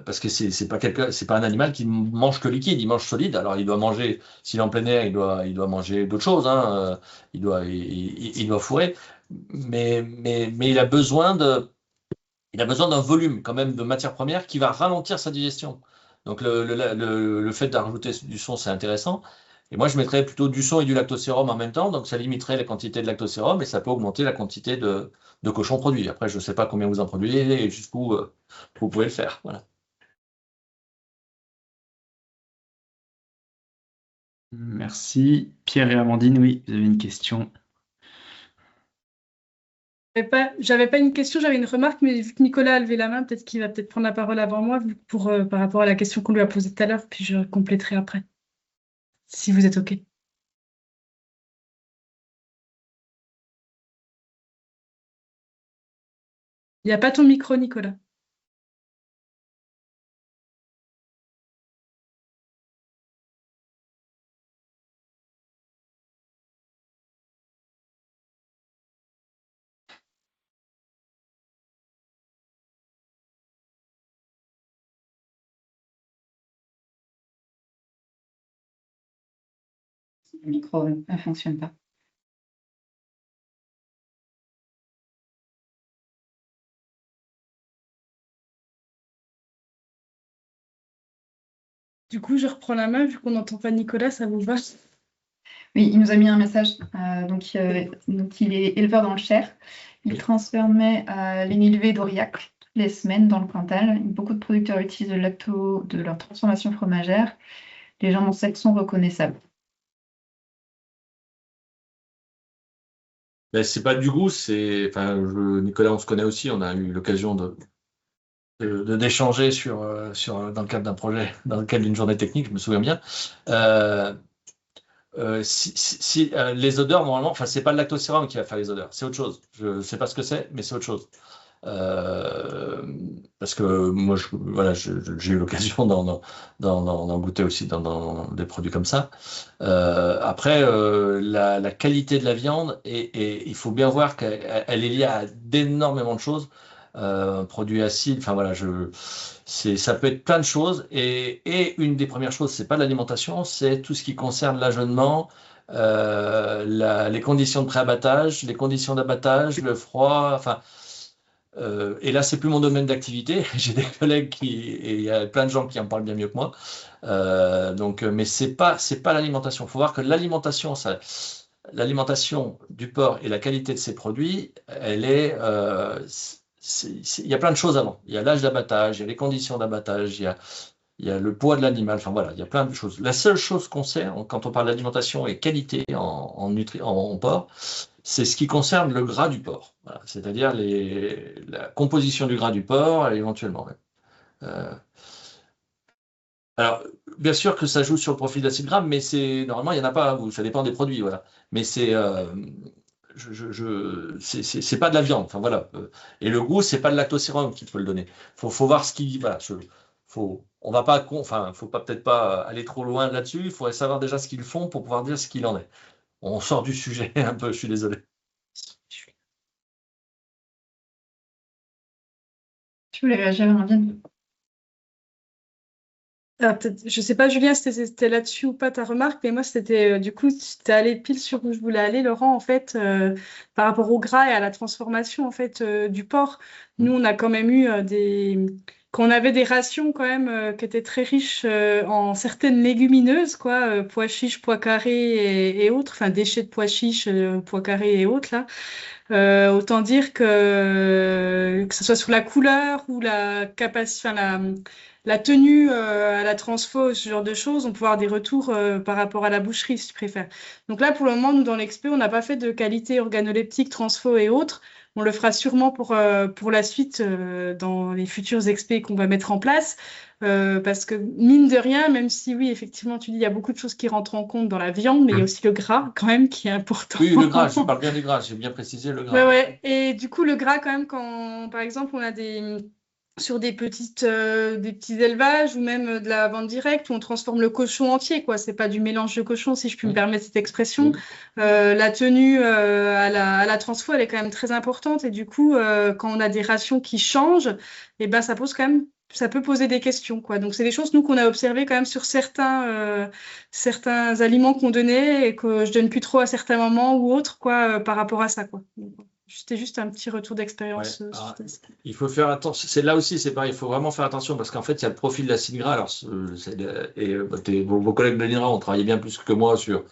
parce que c'est pas un animal qui mange que liquide, il mange solide. Alors il doit manger, s'il est en plein air, il doit manger d'autres choses, hein. Il doit fourrer, mais il a besoin d'un volume quand même de matière première qui va ralentir sa digestion. Donc le fait de rajouter du son, c'est intéressant. Et moi, je mettrais plutôt du son et du lactosérum en même temps, donc ça limiterait la quantité de lactosérum et ça peut augmenter la quantité de cochons produits. Après, je ne sais pas combien vous en produisez et jusqu'où vous pouvez le faire. Voilà. Merci. Pierre et Amandine, oui, vous avez une question. J'avais pas une question, j'avais une remarque, mais vu que Nicolas a levé la main, peut-être qu'il va prendre la parole avant moi par rapport à la question qu'on lui a posée tout à l'heure, puis je compléterai après, si vous êtes OK. Il n'y a pas ton micro, Nicolas. Le micro ne fonctionne pas. Du coup, je reprends la main, vu qu'on n'entend pas Nicolas, ça vous va? Oui, il nous a mis un message. Donc, il est éleveur dans le Cher. Il transformait l'élevé d'Aurillac toutes les semaines dans le Cantal. Beaucoup de producteurs utilisent le lacto de leur transformation fromagère. Les gens dans ce secteur sont reconnaissables. Ben, c'est pas du goût, Nicolas, on se connaît aussi, on a eu l'occasion d'échanger dans le cadre d'un projet, dans le cadre d'une journée technique, je me souviens bien. Les odeurs, normalement, c'est pas le lactosérum qui va faire les odeurs, c'est autre chose. Je sais pas ce que c'est, mais c'est autre chose. Parce que moi, j'ai eu l'occasion d'en goûter aussi dans des produits comme ça. Après, la qualité de la viande, et il faut bien voir qu'elle est liée à d'énormément de choses. Produits acides, ça peut être plein de choses. Et une des premières choses, c'est pas l'alimentation, c'est tout ce qui concerne l'ajeûnement, les conditions de pré-abattage, les conditions d'abattage, le froid, et là, c'est plus mon domaine d'activité. J'ai des collègues et il y a plein de gens qui en parlent bien mieux que moi. Mais c'est pas l'alimentation. Il faut voir que l'alimentation du porc et la qualité de ses produits, il y a plein de choses avant. Il y a l'âge d'abattage, il y a les conditions d'abattage, il y a le poids de l'animal. Il y a plein de choses. La seule chose qu'on sait quand on parle d'alimentation et qualité en porc, c'est ce qui concerne le gras du porc, voilà, c'est-à-dire la composition du gras du porc, éventuellement. Alors, bien sûr que ça joue sur le profil d'acide gras, mais normalement, il n'y en a pas, ça dépend des produits, voilà. Mais c'est pas de la viande, voilà. Et le goût, c'est pas le lactosérum qui peut le donner. Faut voir ce qui, voilà, on va pas, faut peut-être pas aller trop loin là-dessus. Il faudrait savoir déjà ce qu'ils font pour pouvoir dire ce qu'il en est. On sort du sujet un peu, je suis désolé. Tu voulais réagir, Amandine? Alors, je sais pas, Julien, si c'était là-dessus ou pas ta remarque, mais moi, c'était du coup, tu es allé pile sur où je voulais aller, Laurent, en fait, par rapport au gras et à la transformation en fait du porc. Nous, on a quand même eu quand on avait des rations quand même qui étaient très riches en certaines légumineuses, quoi, pois chiches, pois carrés et autres, enfin déchets de pois chiches, pois carrés et autres là. Autant dire que ce soit sur la couleur ou la capacité, la tenue à la transfo, ce genre de choses, on peut avoir des retours par rapport à la boucherie, si tu préfères. Donc là, pour le moment, nous, dans l'expé, on n'a pas fait de qualité organoleptique, transfo et autres. On le fera sûrement pour la suite dans les futurs expés qu'on va mettre en place. Parce que mine de rien, même si oui, effectivement, tu dis il y a beaucoup de choses qui rentrent en compte dans la viande, mais il y a aussi le gras quand même qui est important. Oui, le gras, je parle bien du gras, j'ai bien précisé le gras. Ouais. Et du coup, le gras quand même, quand par exemple on a sur des petits élevages ou même de la vente directe où on transforme le cochon entier, quoi. C'est pas du mélange de cochon, si je puis me permettre cette expression. La tenue à la transfo, elle est quand même très importante et du coup, quand on a des rations qui changent, et ben ça peut poser des questions, quoi. Donc c'est des choses nous qu'on a observées quand même sur certains aliments qu'on donnait et que je donne plus trop à certains moments ou autres, quoi, par rapport à ça, quoi. C'était juste un petit retour d'expérience. Il faut faire attention. C'est là aussi, c'est pareil. Il faut vraiment faire attention parce qu'en fait, il y a le profil de l'acide gras. Alors, vos collègues de l'INRA ont travaillé bien plus que moi sur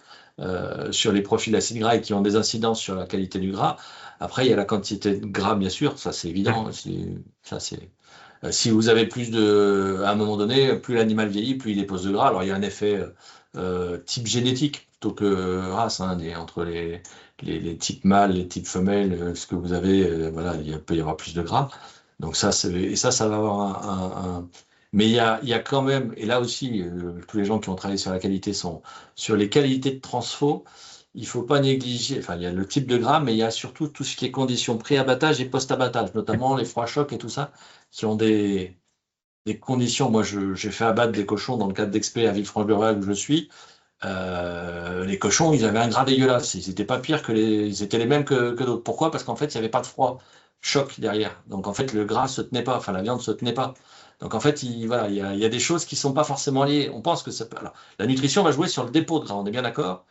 les profils d'acide gras et qui ont des incidences sur la qualité du gras. Après, il y a la quantité de gras, bien sûr. Ça, c'est évident. Si vous avez à un moment donné, plus l'animal vieillit, plus il dépose de gras. Alors, il y a un effet type génétique plutôt que race entre les types mâles, les types femelles, ce que vous avez, voilà, il peut y avoir plus de gras. Donc ça va avoir Mais il y a quand même, et là aussi, tous les gens qui ont travaillé sur la qualité sont sur les qualités de transfo. Il ne faut pas négliger, il y a le type de gras, mais il y a surtout tout ce qui est conditions pré-abattage et post-abattage, notamment les froids chocs et tout ça, qui ont des conditions. Moi, j'ai fait abattre des cochons dans le cadre d'expé à Villefranche-de-Réal où je suis. Les cochons, ils avaient un gras dégueulasse. Ils n'étaient pas pires ils étaient les mêmes que d'autres. Pourquoi? Parce qu'en fait, il n'y avait pas de froid choc derrière. Donc en fait, le gras se tenait pas, la viande se tenait pas. Donc en fait, il y a des choses qui sont pas forcément liées. On pense que ça peut. Alors, la nutrition va jouer sur le dépôt de gras, on est bien d'accord,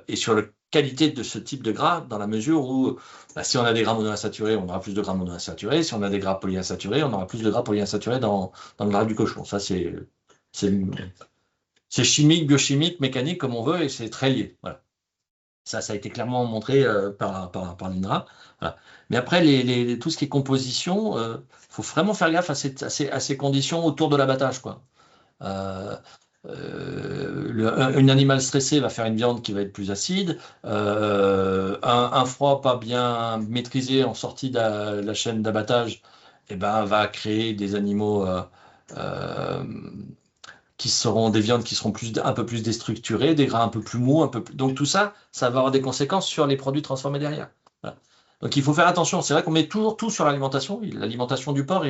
et sur la qualité de ce type de gras, dans la mesure où si on a des gras monoinsaturés, on aura plus de gras monoinsaturés. Si on a des gras polyinsaturés, on aura plus de gras polyinsaturés dans le gras du cochon. Ça, c'est chimique, biochimique, mécanique, comme on veut, et c'est très lié. Voilà. Ça a été clairement montré par l'INRA. Voilà. Mais après, tout ce qui est composition, faut vraiment faire gaffe à ces conditions autour de l'abattage, quoi. un animal stressé va faire une viande qui va être plus acide. Un froid pas bien maîtrisé en sortie de la chaîne d'abattage, eh ben, va créer des animaux qui seront des viandes qui seront un peu plus déstructurées, des gras un peu plus mous, donc tout ça, ça va avoir des conséquences sur les produits transformés derrière. Voilà. Donc il faut faire attention. C'est vrai qu'on met toujours tout sur l'alimentation. L'alimentation du porc,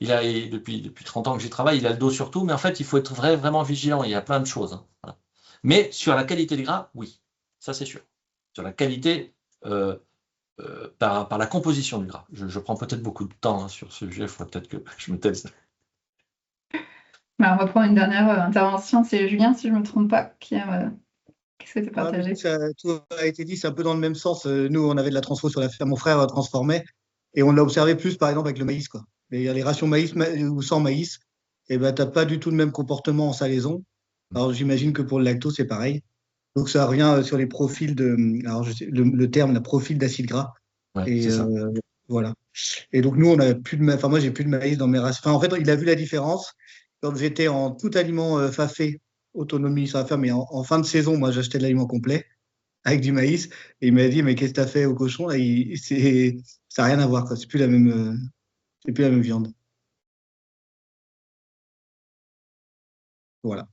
depuis 30 ans que j'y travaille, il a le dos sur tout, mais en fait, il faut être vraiment vigilant. Il y a plein de choses. Hein. Voilà. Mais sur la qualité des gras, oui, ça c'est sûr. Sur la qualité par la composition du gras. Je prends peut-être beaucoup de temps sur ce sujet, il faudrait peut-être que je me taise. On va prendre une dernière intervention. C'est Julien, si je ne me trompe pas, qui a souhaité partager. Tout a été dit, c'est un peu dans le même sens. Nous, on avait de la transfo sur la ferme, mon frère transformait, et on l'a observé plus, par exemple, avec le maïs, quoi. Mais il y a les rations maïs ou sans maïs, et ben, tu n'as pas du tout le même comportement en salaison. Alors, j'imagine que pour le lactose, c'est pareil. Donc, ça revient sur les profils alors, le terme, la profil d'acide gras. Ouais, et c'est ça. voilà. Et donc, nous, on n'a plus de maïs. Enfin, moi, j'ai plus de maïs dans mes rations. Enfin, en fait, il a vu la différence. Quand j'étais en tout aliment fafé, autonomie sur la ferme, mais en fin de saison, moi, j'achetais de l'aliment complet avec du maïs. Et il m'a dit, mais qu'est-ce que tu as fait au cochon? Là, ça n'a rien à voir, quoi. C'est plus la même viande. Voilà.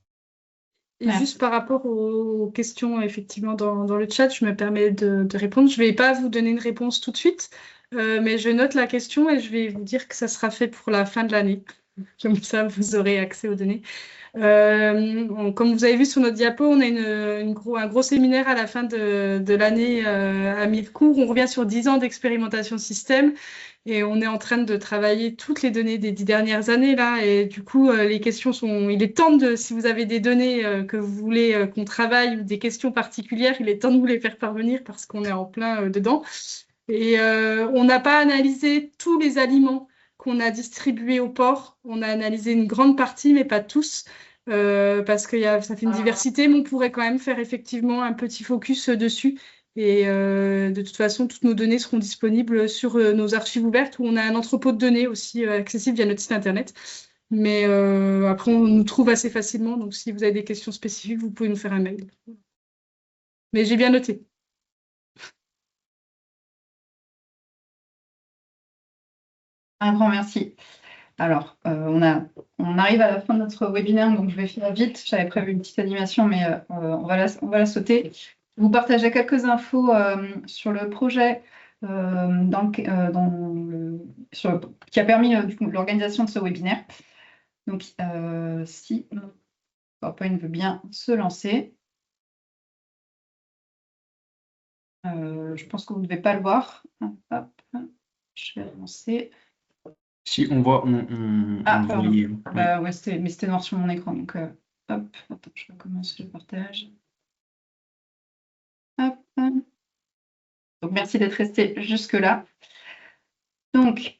Et juste par rapport aux questions, effectivement, dans le chat, je me permets de répondre. Je ne vais pas vous donner une réponse tout de suite, mais je note la question et je vais vous dire que ça sera fait pour la fin de l'année. Comme ça, vous aurez accès aux données. Comme vous avez vu sur notre diapo, on a un gros séminaire à la fin de l'année à mi-cours. On revient sur 10 ans d'expérimentation système et on est en train de travailler toutes les données des 10 dernières années là. Et du coup, les questions sont. Il est temps si vous avez des données que vous voulez qu'on travaille ou des questions particulières, il est temps de vous les faire parvenir parce qu'on est en plein dedans. Et on n'a pas analysé tous les aliments qu'on a distribués au porc. On a analysé une grande partie, mais pas tous. Parce que ça fait une diversité, mais on pourrait quand même faire effectivement un petit focus dessus. Et de toute façon, toutes nos données seront disponibles sur nos archives ouvertes, où on a un entrepôt de données aussi accessible via notre site internet. Mais après, on nous trouve assez facilement. Donc, si vous avez des questions spécifiques, vous pouvez nous faire un mail. Mais j'ai bien noté. Un grand merci. Alors, on arrive à la fin de notre webinaire, donc je vais faire vite. J'avais prévu une petite animation, mais on va la sauter. Vous partagez quelques infos sur le projet qui a permis l'organisation de ce webinaire. Donc, si PowerPoint veut bien se lancer. Je pense que vous ne devez pas le voir. Hop, je vais lancer. Si, on voit. Ouais, mais c'était noir sur mon écran. Donc, hop, attends, je recommence le partage. Hop. Donc, merci d'être resté jusque-là. Donc,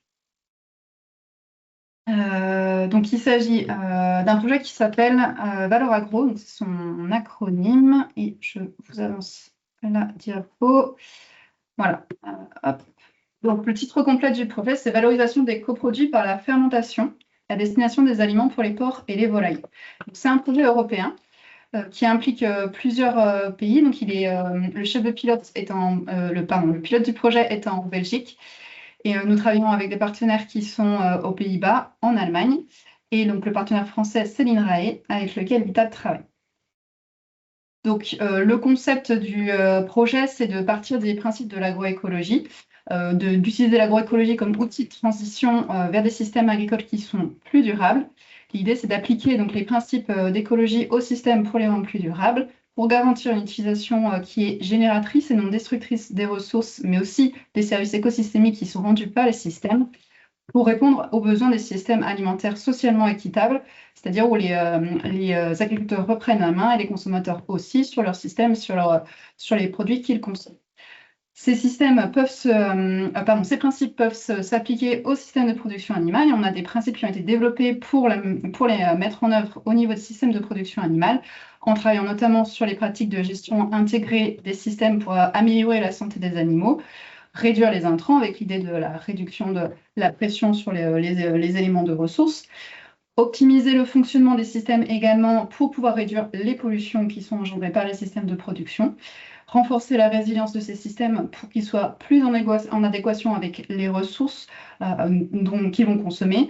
il s'agit d'un projet qui s'appelle Valor Agro, donc c'est son acronyme. Et je vous avance la diapo. Voilà. Hop. Donc, le titre complet du projet, c'est Valorisation des coproduits par la fermentation à destination des aliments pour les porcs et les volailles. C'est un projet européen qui implique plusieurs pays. Donc, le chef de pilote le pilote du projet est en Belgique. Et nous travaillons avec des partenaires qui sont aux Pays-Bas, en Allemagne. Et donc, le partenaire français, c'est l'INRAE, avec lequel l'ITAB travaille. Donc, le concept du projet, c'est de partir des principes de l'agroécologie, d'utiliser l'agroécologie comme outil de transition vers des systèmes agricoles qui sont plus durables. L'idée, c'est d'appliquer donc les principes d'écologie au système pour les rendre plus durables, pour garantir une utilisation qui est génératrice et non destructrice des ressources, mais aussi des services écosystémiques qui sont rendus par les systèmes, pour répondre aux besoins des systèmes alimentaires socialement équitables, c'est-à-dire où les agriculteurs reprennent la main et les consommateurs aussi sur leur système, sur les produits qu'ils consomment. Ces principes peuvent s'appliquer au système de production animale et on a des principes qui ont été développés pour les mettre en œuvre au niveau des systèmes de production animale, en travaillant notamment sur les pratiques de gestion intégrée des systèmes pour améliorer la santé des animaux, réduire les intrants avec l'idée de la réduction de la pression sur les éléments de ressources, Optimiser le fonctionnement des systèmes également pour pouvoir réduire les pollutions qui sont engendrées par les systèmes de production. Renforcer la résilience de ces systèmes pour qu'ils soient plus en adéquation avec les ressources qu'ils vont consommer.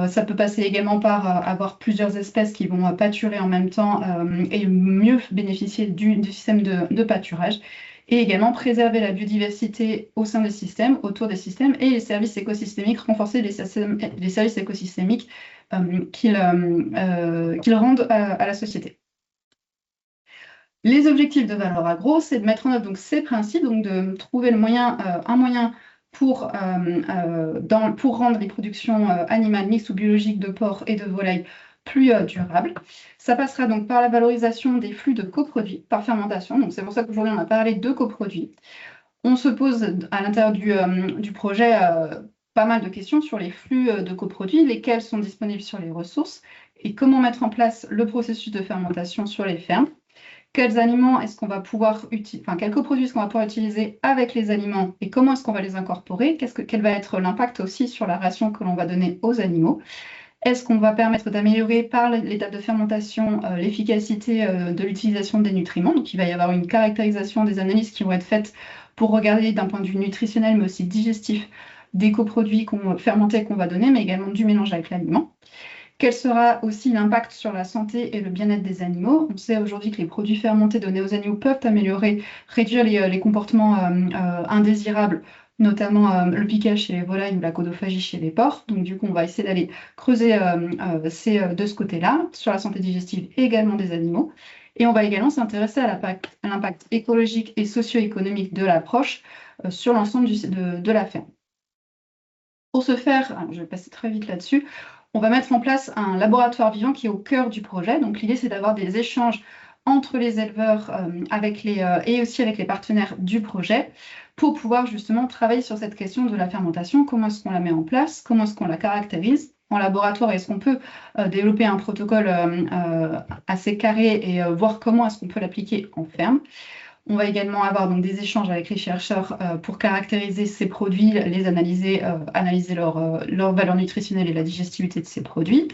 Ça peut passer également par avoir plusieurs espèces qui vont pâturer en même temps et mieux bénéficier du système de pâturage. Et également préserver la biodiversité au sein des systèmes, autour des systèmes, et les services écosystémiques, renforcer les services écosystémiques qu'ils rendent à la société. Les objectifs de Valor Agro, c'est de mettre en œuvre donc, ces principes, donc de trouver un moyen pour rendre les productions animales mixtes ou biologiques de porc et de volaille plus durables. Ça passera donc par la valorisation des flux de coproduits par fermentation. Donc c'est pour ça qu'aujourd'hui on a parlé de coproduits. On se pose à l'intérieur du projet pas mal de questions sur les flux de coproduits, lesquels sont disponibles sur les ressources et comment mettre en place le processus de fermentation sur les fermes. Quels aliments est-ce qu'on va pouvoir utiliser, quels coproduits est-ce qu'on va pouvoir utiliser avec les aliments et comment est-ce qu'on va les incorporer? Quel va être l'impact aussi sur la ration que l'on va donner aux animaux? Est-ce qu'on va permettre d'améliorer par l'étape de fermentation l'efficacité de l'utilisation des nutriments? Donc il va y avoir une caractérisation des analyses qui vont être faites pour regarder d'un point de vue nutritionnel mais aussi digestif des coproduits fermentés qu'on va donner, mais également du mélange avec l'aliment. Quel sera aussi l'impact sur la santé et le bien-être des animaux? On sait aujourd'hui que les produits fermentés donnés aux animaux peuvent réduire les comportements indésirables, notamment le piquage chez les volailles ou la codophagie chez les porcs. Donc du coup, on va essayer d'aller creuser de ce côté-là, sur la santé digestive et également des animaux. Et on va également s'intéresser à l'impact écologique et socio-économique de l'approche sur l'ensemble de la ferme. Pour ce faire, je vais passer très vite là-dessus, on va mettre en place un laboratoire vivant qui est au cœur du projet. Donc l'idée, c'est d'avoir des échanges entre les éleveurs et aussi avec les partenaires du projet pour pouvoir justement travailler sur cette question de la fermentation. Comment est-ce qu'on la met en place? Comment est-ce qu'on la caractérise en laboratoire? Est-ce qu'on peut développer un protocole assez carré et voir comment est-ce qu'on peut l'appliquer en ferme? On va également avoir donc, des échanges avec les chercheurs pour caractériser ces produits, les analyser leur valeur nutritionnelle et la digestibilité de ces produits.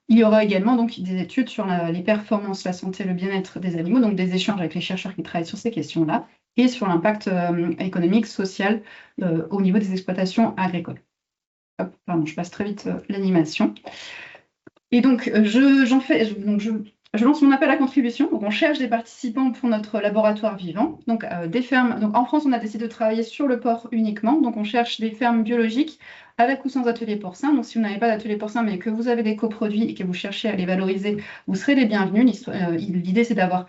Il y aura également donc, des études sur les performances, la santé et le bien-être des animaux, donc des échanges avec les chercheurs qui travaillent sur ces questions-là, et sur l'impact économique, social au niveau des exploitations agricoles. Hop, pardon, je passe très vite l'animation. Et donc, je lance mon appel à contribution. Donc, on cherche des participants pour notre laboratoire vivant. Donc, des fermes. Donc, en France, on a décidé de travailler sur le porc uniquement. Donc, on cherche des fermes biologiques avec ou sans atelier porcin. Donc, si vous n'avez pas d'atelier porcin, mais que vous avez des coproduits et que vous cherchez à les valoriser, vous serez les bienvenus. L'idée, c'est d'avoir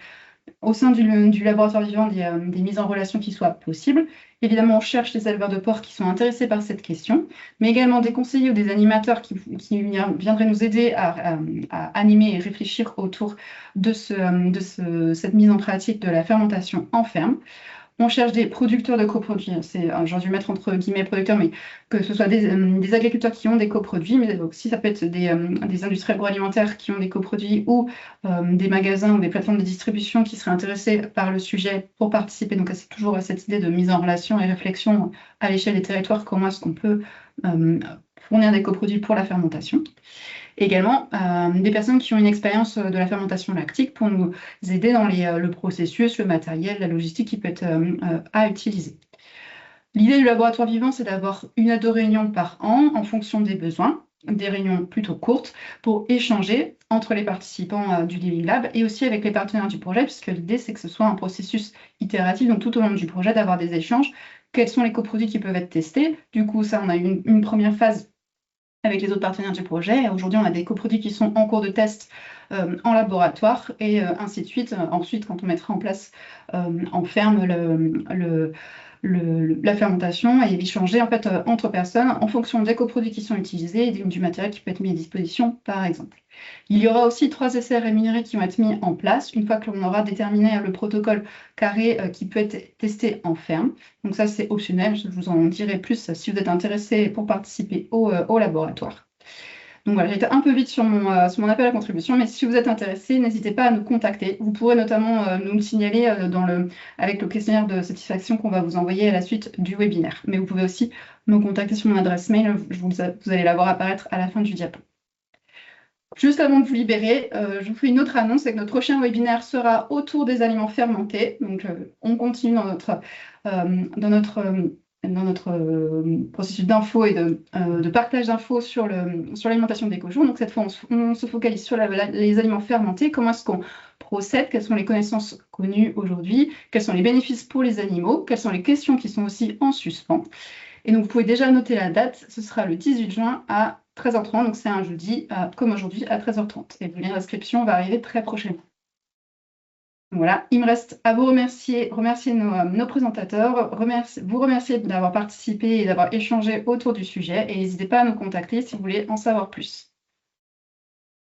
au sein du laboratoire vivant des mises en relation qui soient possibles. Évidemment, on cherche des éleveurs de porc qui sont intéressés par cette question, mais également des conseillers ou des animateurs qui viendraient nous aider à animer et réfléchir autour de cette mise en pratique de la fermentation en ferme. On cherche des producteurs de coproduits. J'aurais dû mettre entre guillemets producteurs, mais que ce soit des agriculteurs qui ont des coproduits, mais aussi ça peut être des industries agroalimentaires qui ont des coproduits ou des magasins ou des plateformes de distribution qui seraient intéressés par le sujet pour participer. Donc c'est toujours cette idée de mise en relation et réflexion à l'échelle des territoires, comment est-ce qu'on peut fournir des coproduits pour la fermentation. Également, des personnes qui ont une expérience de la fermentation lactique pour nous aider dans le processus, le matériel, la logistique qui peut être à utiliser. L'idée du laboratoire vivant, c'est d'avoir 1 à 2 réunions par an en fonction des besoins, des réunions plutôt courtes pour échanger entre les participants du Living Lab et aussi avec les partenaires du projet, puisque l'idée, c'est que ce soit un processus itératif, donc tout au long du projet, d'avoir des échanges. Quels sont les coproduits qui peuvent être testés? Du coup, ça, on a eu une première phase avec les autres partenaires du projet. Aujourd'hui, on a des coproduits qui sont en cours de test en laboratoire et ainsi de suite. Ensuite, quand on mettra en place en ferme la fermentation et échanger en fait, entre personnes en fonction des coproduits qui sont utilisés et du matériel qui peut être mis à disposition, par exemple. Il y aura aussi 3 essais rémunérés qui vont être mis en place une fois que l'on aura déterminé le protocole carré qui peut être testé en ferme. Donc ça, c'est optionnel. Je vous en dirai plus si vous êtes intéressé pour participer au laboratoire. Donc voilà, j'ai été un peu vite sur mon appel à contribution, mais si vous êtes intéressé, n'hésitez pas à nous contacter. Vous pourrez notamment nous le signaler avec le questionnaire de satisfaction qu'on va vous envoyer à la suite du webinaire. Mais vous pouvez aussi me contacter sur mon adresse mail, vous allez la voir apparaître à la fin du diapo. Juste avant de vous libérer, je vous fais une autre annonce, c'est que notre prochain webinaire sera autour des aliments fermentés. Donc, on continue dans notre processus d'info et de partage d'infos sur l'alimentation des cochons. Donc, cette fois, on se focalise sur les aliments fermentés. Comment est-ce qu'on procède? Quelles sont les connaissances connues aujourd'hui? Quels sont les bénéfices pour les animaux? Quelles sont les questions qui sont aussi en suspens? Et donc, vous pouvez déjà noter la date. Ce sera le 18 juin à 13h30. Donc, c'est un jeudi, comme aujourd'hui, à 13h30. Et le lien d'inscription va arriver très prochainement. Voilà, il me reste à vous remercier nos présentateurs, vous remercier d'avoir participé et d'avoir échangé autour du sujet. Et n'hésitez pas à nous contacter si vous voulez en savoir plus.